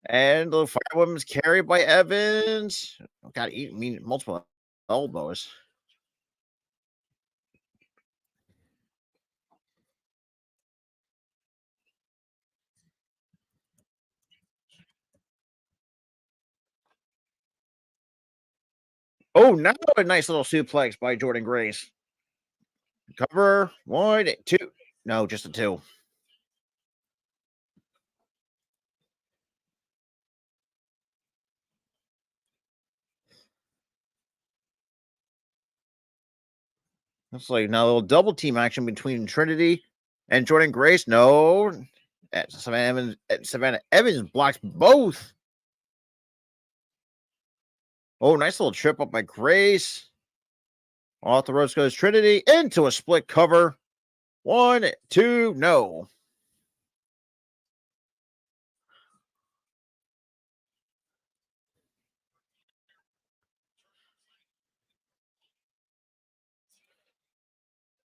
And the Firewoman's carried by Evans. Oh, God, multiple elbows. Oh, now a nice little suplex by Jordan Grace. Cover 1, 2. No, just a 2. Looks like now a little double team action between Trinity and Jordan Grace. No. Savannah Evans blocks both. Oh, nice little trip up by Grace. Off the ropes goes Trinity into a split cover. 1, 2, no.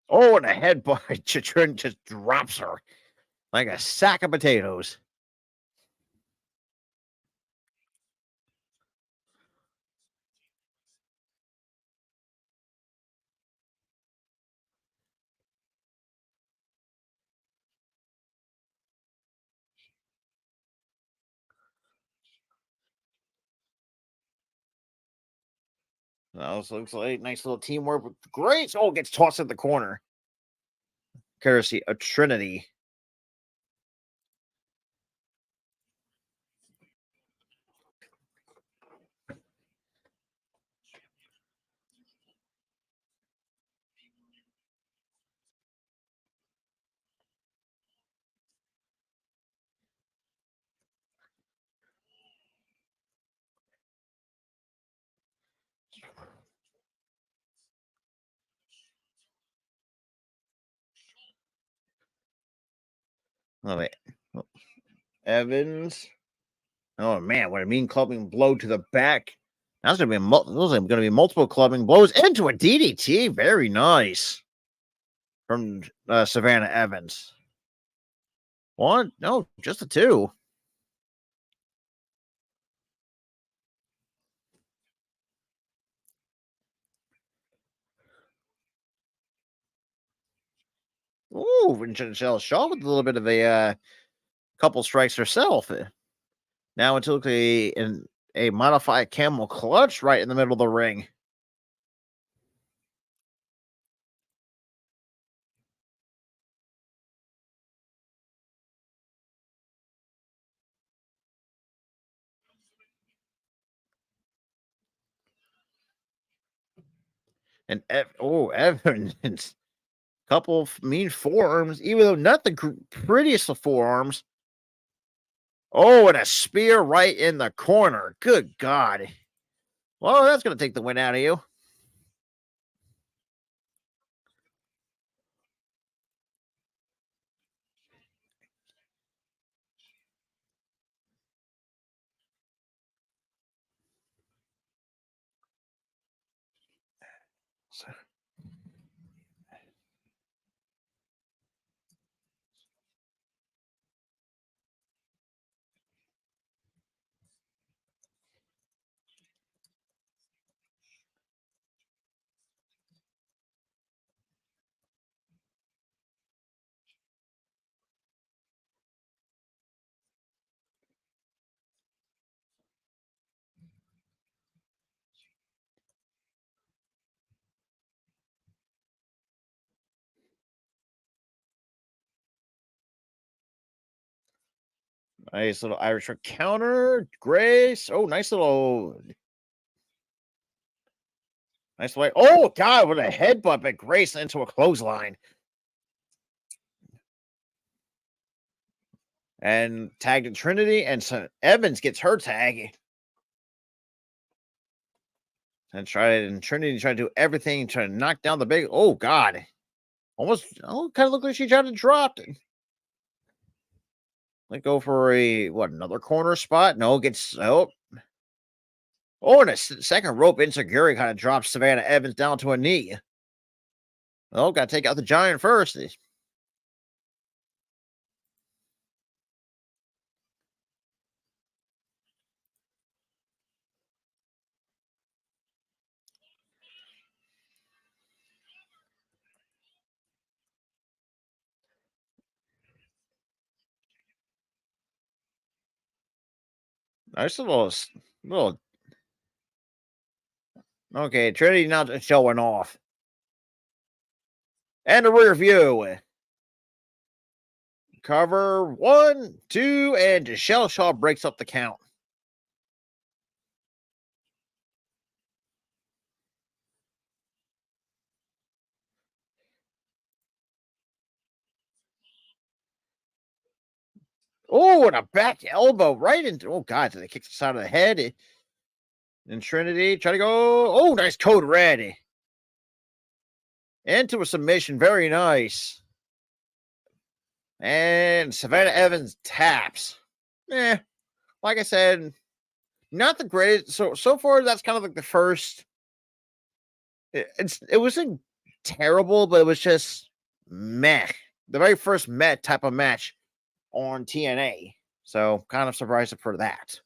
Oh, and a headbutt. Trinity just drops her like a sack of potatoes. Now this looks like nice little teamwork with Grace. Oh, gets tossed in the corner. Courtesy of Trinity. Oh, wait. Evans. Oh man, what a mean clubbing blow to the back. That's gonna be those are gonna be multiple clubbing blows into a DDT. Very nice from Savannah Evans. 1, no, just a 2. Ooh, Vincenzo Shaw with a little bit of a couple strikes herself. Now it took a modified camel clutch right in the middle of the ring. And Evans, couple of mean forearms, even though not the prettiest of forearms. Oh, and a spear right in the corner. Good God. Well, that's going to take the win out of you. Nice little Irish counter. Grace. Oh, nice way. Oh God, with a headbutt by Grace into a clothesline. And tagged in Trinity, and so Evans gets her tag. And Trinity tried to do everything, trying to knock down the big. Oh God. Almost kind of looked like she tried to drop it. Like go for another corner spot? No, gets and a second rope insecurity kind of drops Savannah Evans down to a knee. Oh, gotta take out the Giant first. Nice little. Okay, Trinity not showing off. And a rear view. Cover 1, 2, and Shell Shaw breaks up the count. Oh, and a back elbow right into. Oh God! So they kick the side of the head. And Trinity try to go. Oh, nice code red into a submission. Very nice. And Savannah Evans taps. Like I said, not the greatest. So far, that's kind of like the first. It wasn't terrible, but it was just meh. The very first meh type of match on TNA. So kind of surprised for that.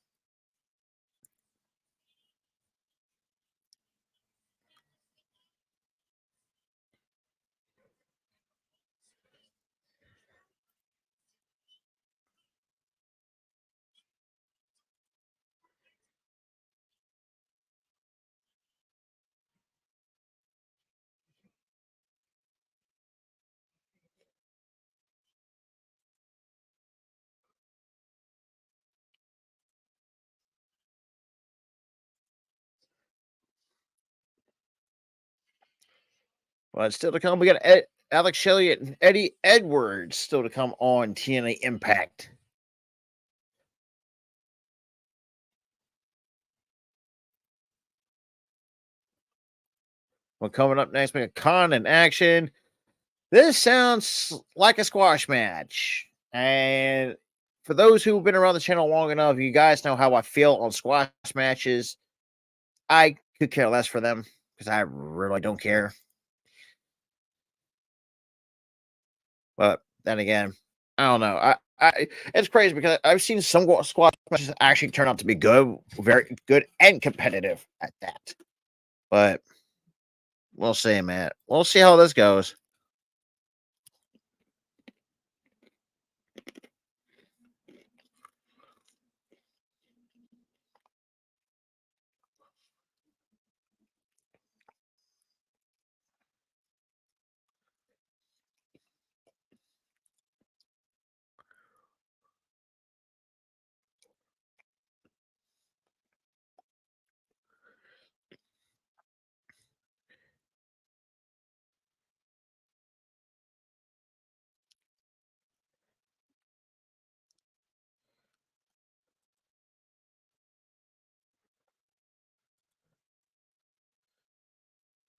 But still to come, we got Alex Shelley and Eddie Edwards still to come on TNA Impact. Well, coming up next, we got Khan in action. This sounds like a squash match. And for those who've been around the channel long enough, you guys know how I feel on squash matches. I could care less for them because I really don't care. But then again, I don't know. It's crazy because I've seen some squash matches actually turn out to be good, very good, and competitive at that. But we'll see, man. We'll see how this goes.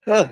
Huh.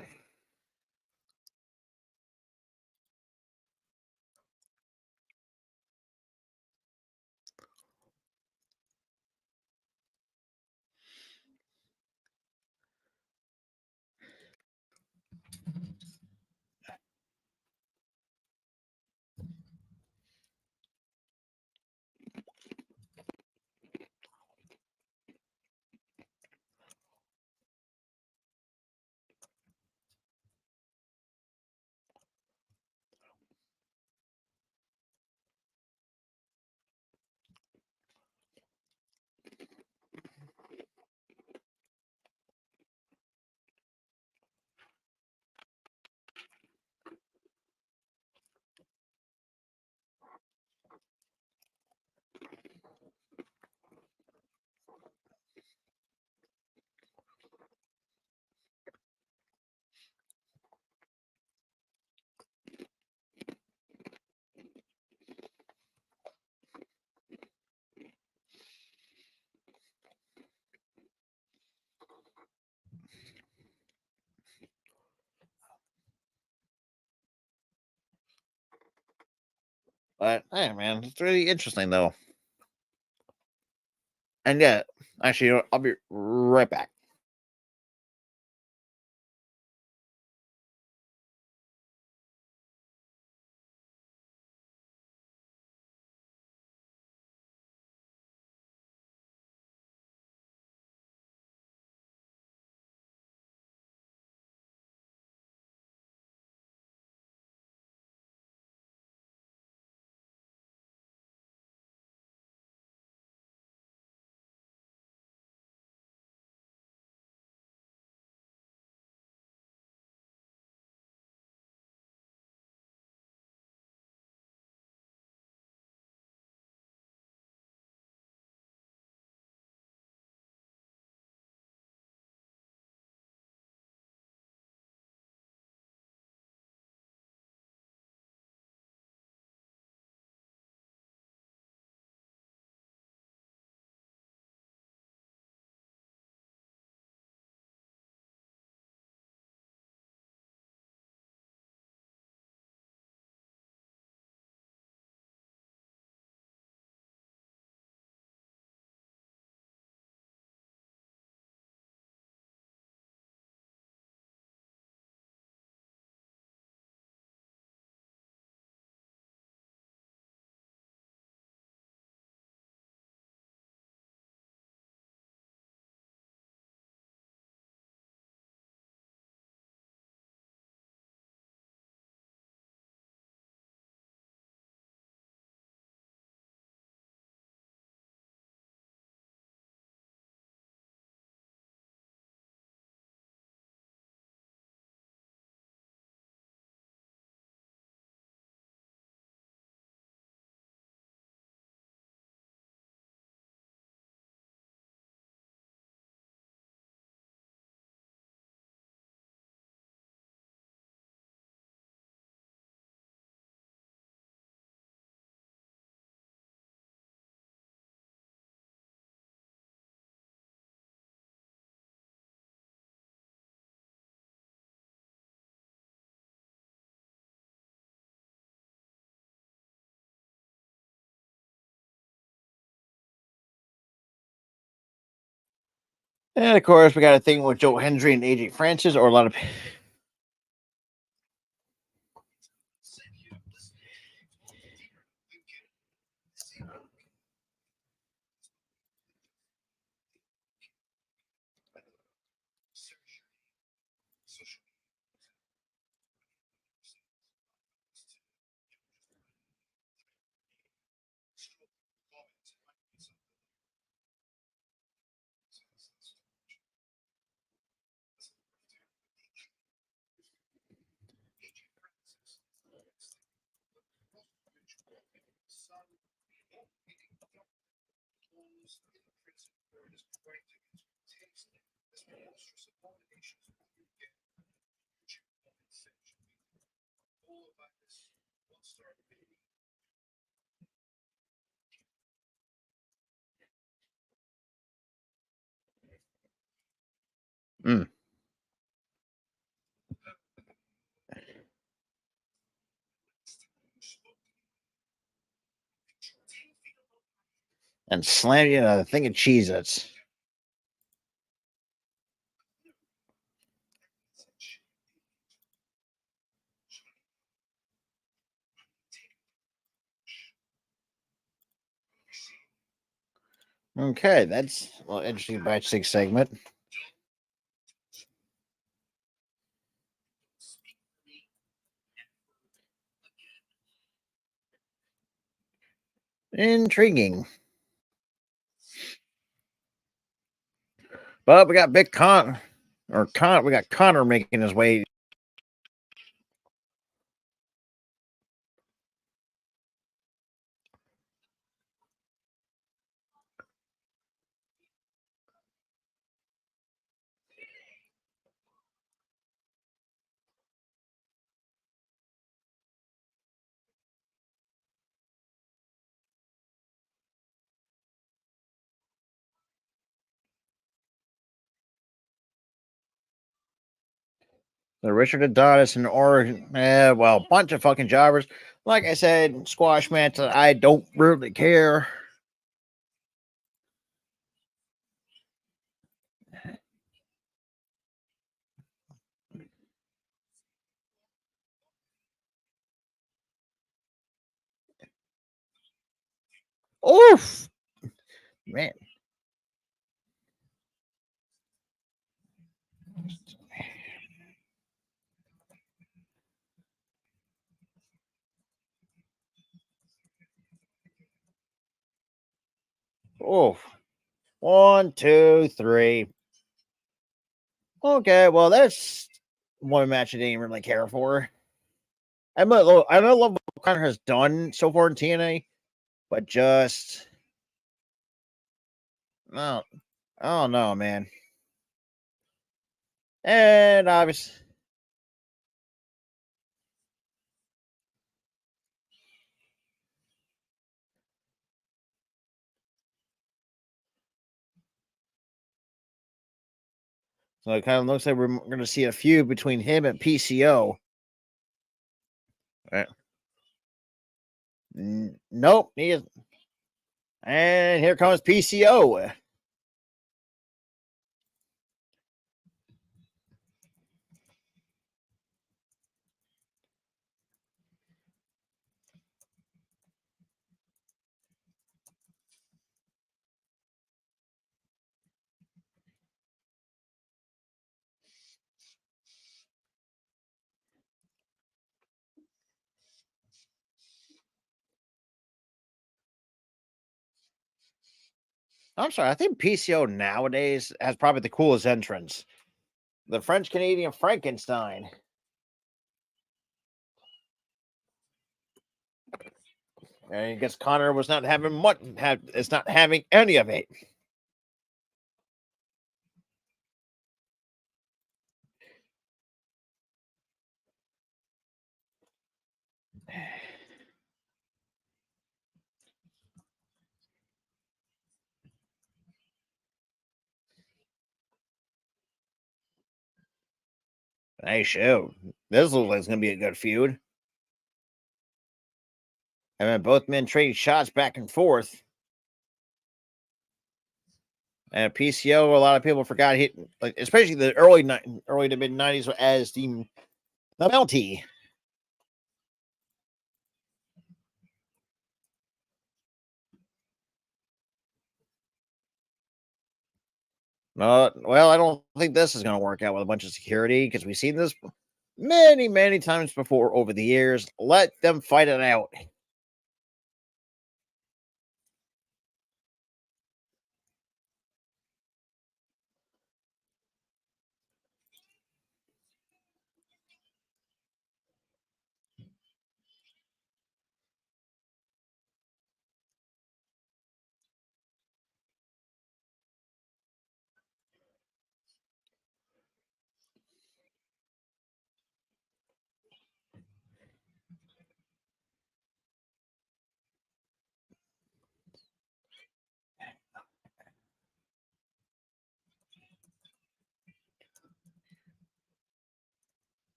But hey, man, it's really interesting though. And yeah, actually, I'll be right back. And of course, we got a thing with Joe Hendry and AJ Francis, or a lot of. Mm. And slam you in a thing of Cheez Its. Okay, that's a little interesting batch six segment. Intriguing. But we got Big Con or Con. We got Connor making his way. The Richard Adonis and Oregon, well, bunch of fucking jobbers. Like I said, squash match. I don't really care. Oof, man. Oof. 1, 2, 3. Okay, well, that's one match I didn't really care for. I love what Connor has done so far in TNA, but just no, I don't know, man. And obviously, so it kind of looks like we're going to see a feud between him and PCO. Nope, he is. And here comes PCO. I'm sorry, I think PCO nowadays has probably the coolest entrance. The French Canadian Frankenstein. And I guess Connor was not having much. It's not having any of it. Hey, shoot. This looks like it's going to be a good feud. And then both men trading shots back and forth. And PCO, a lot of people forgot he, like, especially the early to mid '90s as the Melty. Well, I don't think this is going to work out with a bunch of security because we've seen this many, many times before over the years. Let them fight it out.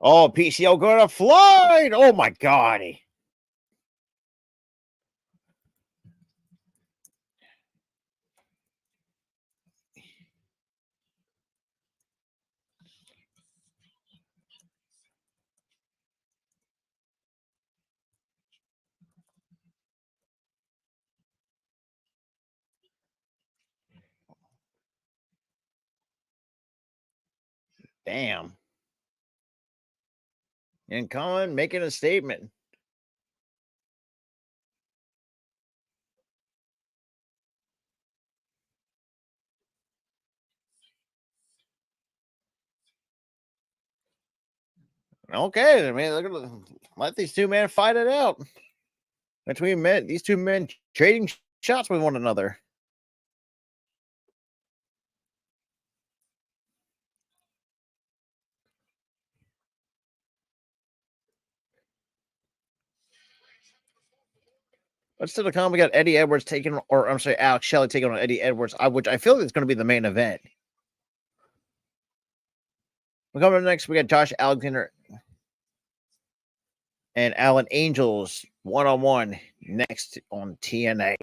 Oh, PCO going to fly! Oh my god! Damn! And Colin making a statement. Okay, I mean, let these two men fight it out between men. These two men trading shots with one another. But still to come, we got Eddie Edwards taking, or I'm sorry, Alex Shelley taking on Eddie Edwards, which I feel is going to be the main event. We're coming next. We got Josh Alexander and Alan Angels 1-on-1 next on TNA.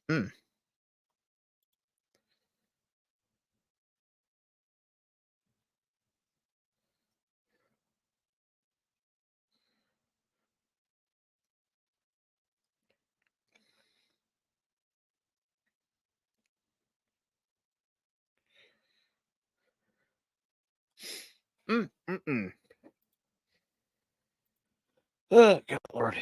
Mm. Mm. Oh, good Lord.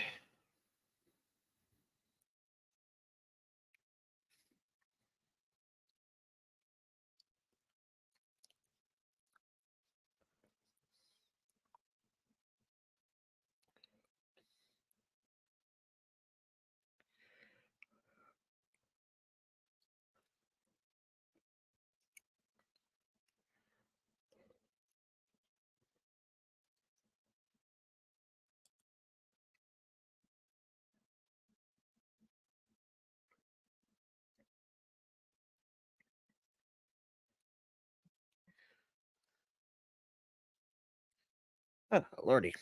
Oh, Lordy.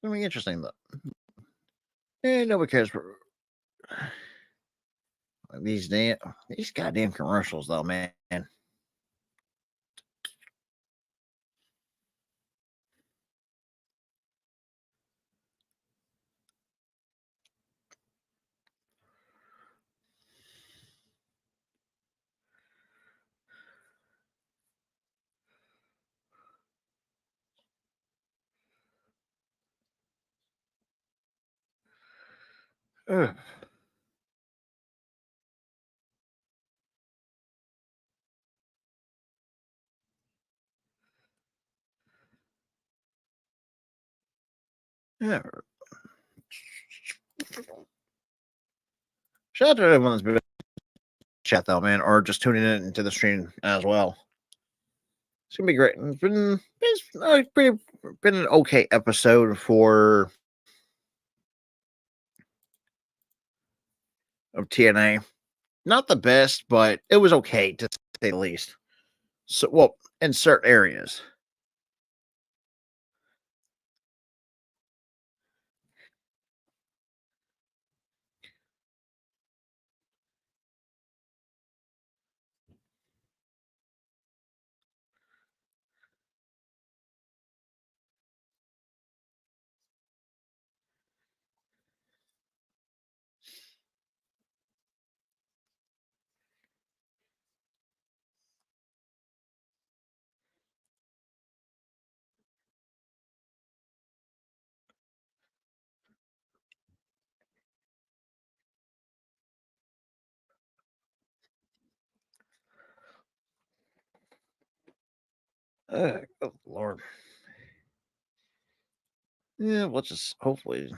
I mean, interesting though. Nobody cares for these goddamn commercials though, man. Ugh. Yeah. Shout out to everyone that's been in the chat though, man, or just tuning in into the stream as well. It's gonna be great. Been an okay episode for of TNA. Not the best, but it was okay to say the least. So, well, in certain areas. Oh Lord. Yeah, we'll just hopefully.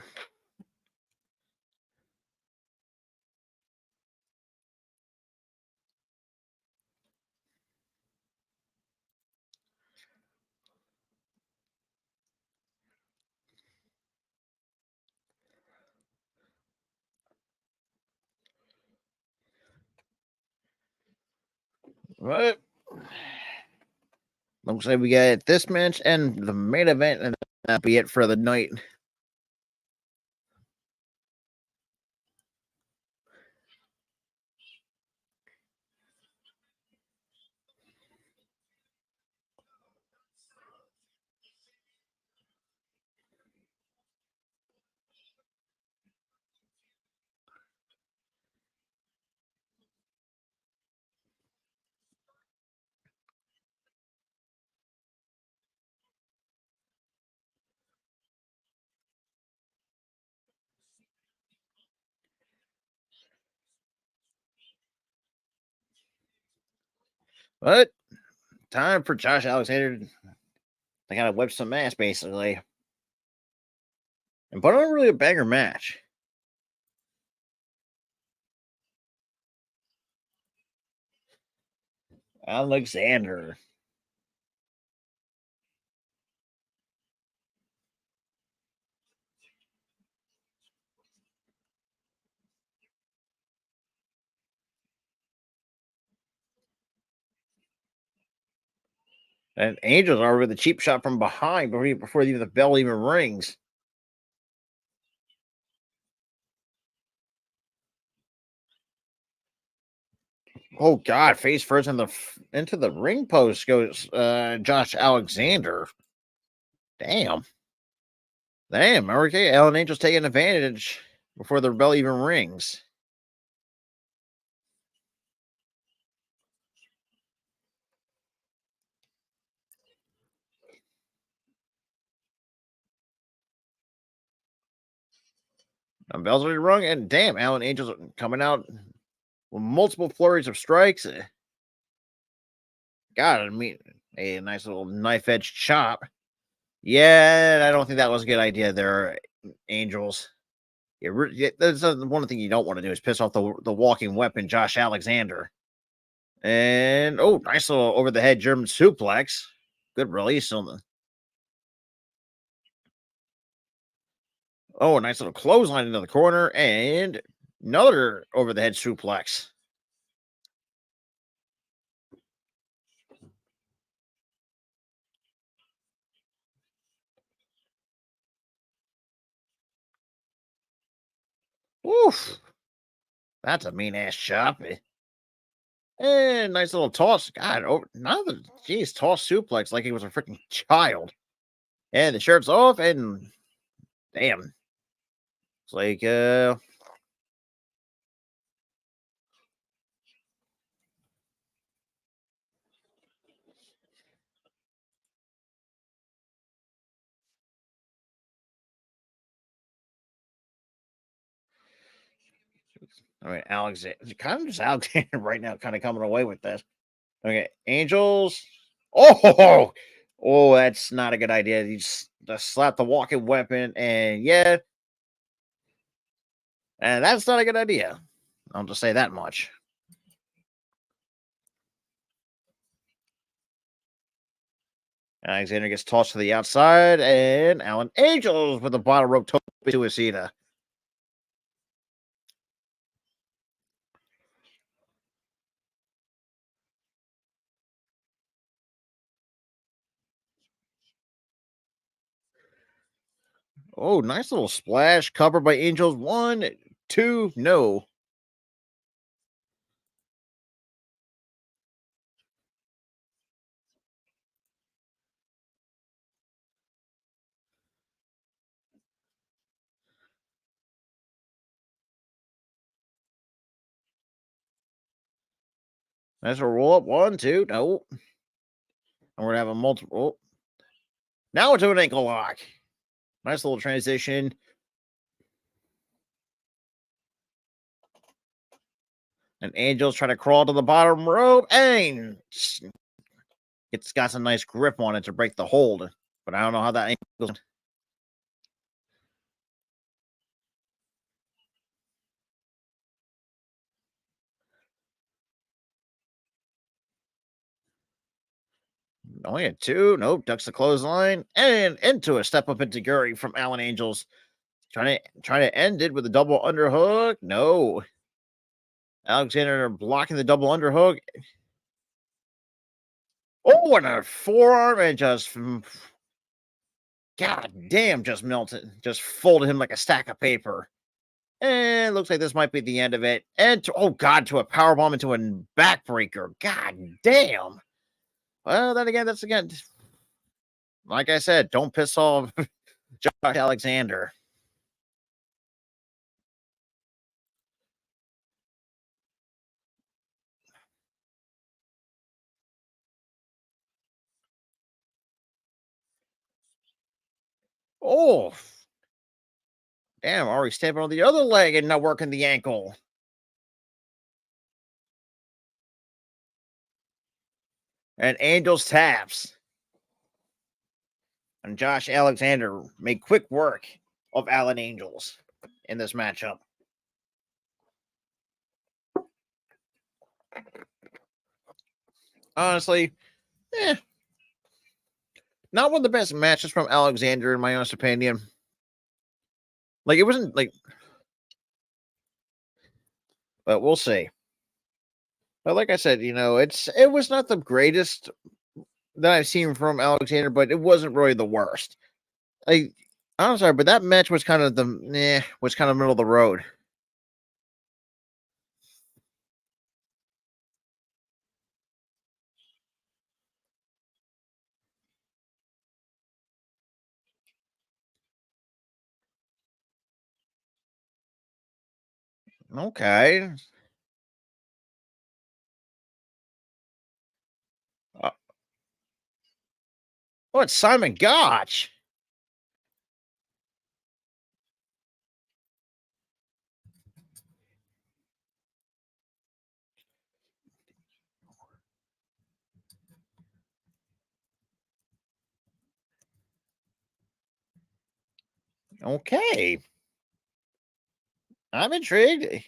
Right. Looks like we got this match and the main event, and that'll be it for the night. But time for Josh Alexander to kind of whip some ass, basically, and put on a really banger match. Alexander. And Angels are with a cheap shot from behind before even the bell even rings. Oh God! Face first into the ring post goes Josh Alexander. Damn, damn. Okay, Alan Angel's taking advantage before the bell even rings. The bell's already rung, and damn, Alan Angel's coming out with multiple flurries of strikes. God, I mean, a nice little knife edge chop. Yeah, I don't think that was a good idea there, Angels. That's one thing you don't want to do is piss off the walking weapon, Josh Alexander. And oh, nice little over the head German suplex. Good release on the. Oh, a nice little clothesline into the corner and another over the head suplex. Oof, that's a mean ass chop. And nice little toss. God, over another geez, toss suplex like he was a freaking child. And the shirt's off, and damn, it's like I mean, Alexander, kind of just Alexander right now, kind of coming away with this. Okay, Angels. Oh, oh, that's not a good idea. You just slap the walking weapon, and yeah, and that's not a good idea. I'll just say that much. Alexander gets tossed to the outside, and Alan Angels with the bottom rope tope to Asita. Oh, nice little splash covered by Angels. One, two, no. Nice little roll up. One, two, no. And we're gonna have a multiple. Now into an ankle lock. Nice little transition. And Angel's trying to crawl to the bottom rope and it's got some nice grip on it to break the hold. But I don't know how that ankle. Only a two. Nope. Ducks the clothesline and into a step up into Guri from Alan Angels. Trying to end it with a double underhook. No. Alexander blocking the double underhook. Oh, and a forearm and just God damn, just melted, just folded him like a stack of paper. And looks like this might be the end of it. And oh god, to a power bomb into a backbreaker. God damn. Well, then again, that's again, like I said, don't piss off Josh Alexander. Oh, damn, already stepping on the other leg and not working the ankle. And Angels taps. And Josh Alexander made quick work of Allen Angels in this matchup. Honestly, not one of the best matches from Alexander, in my honest opinion. Like, it wasn't like, but we'll see. But like I said, it was not the greatest that I've seen from Alexander, but it wasn't really the worst. Like, I'm sorry, but that match was kind of middle of the road. Okay. Uh, oh, it's Simon Gotch. Okay. I'm intrigued.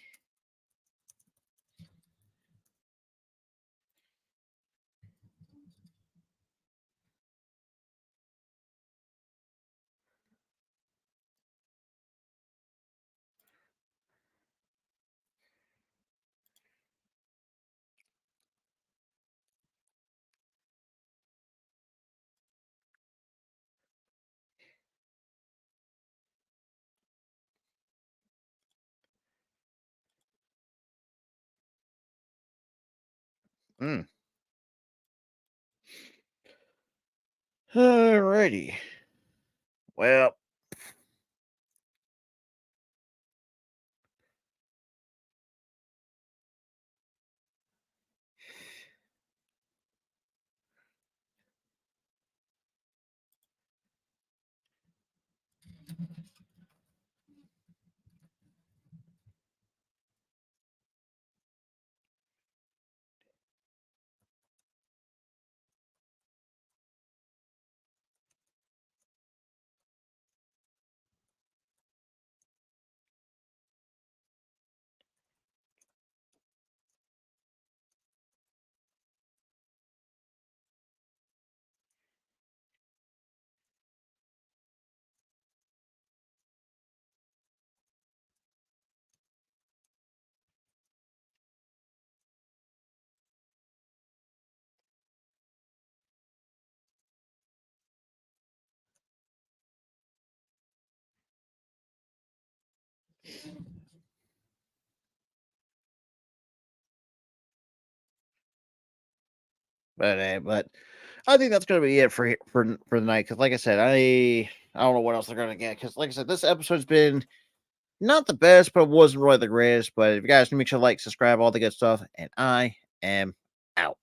Mm. Alrighty. Well, but I think that's gonna be it for the night. Because like I said, I don't know what else they're gonna get. Because like I said, this episode's been not the best, but it wasn't really the greatest. But if you guys make sure to like, subscribe, all the good stuff, and I am out.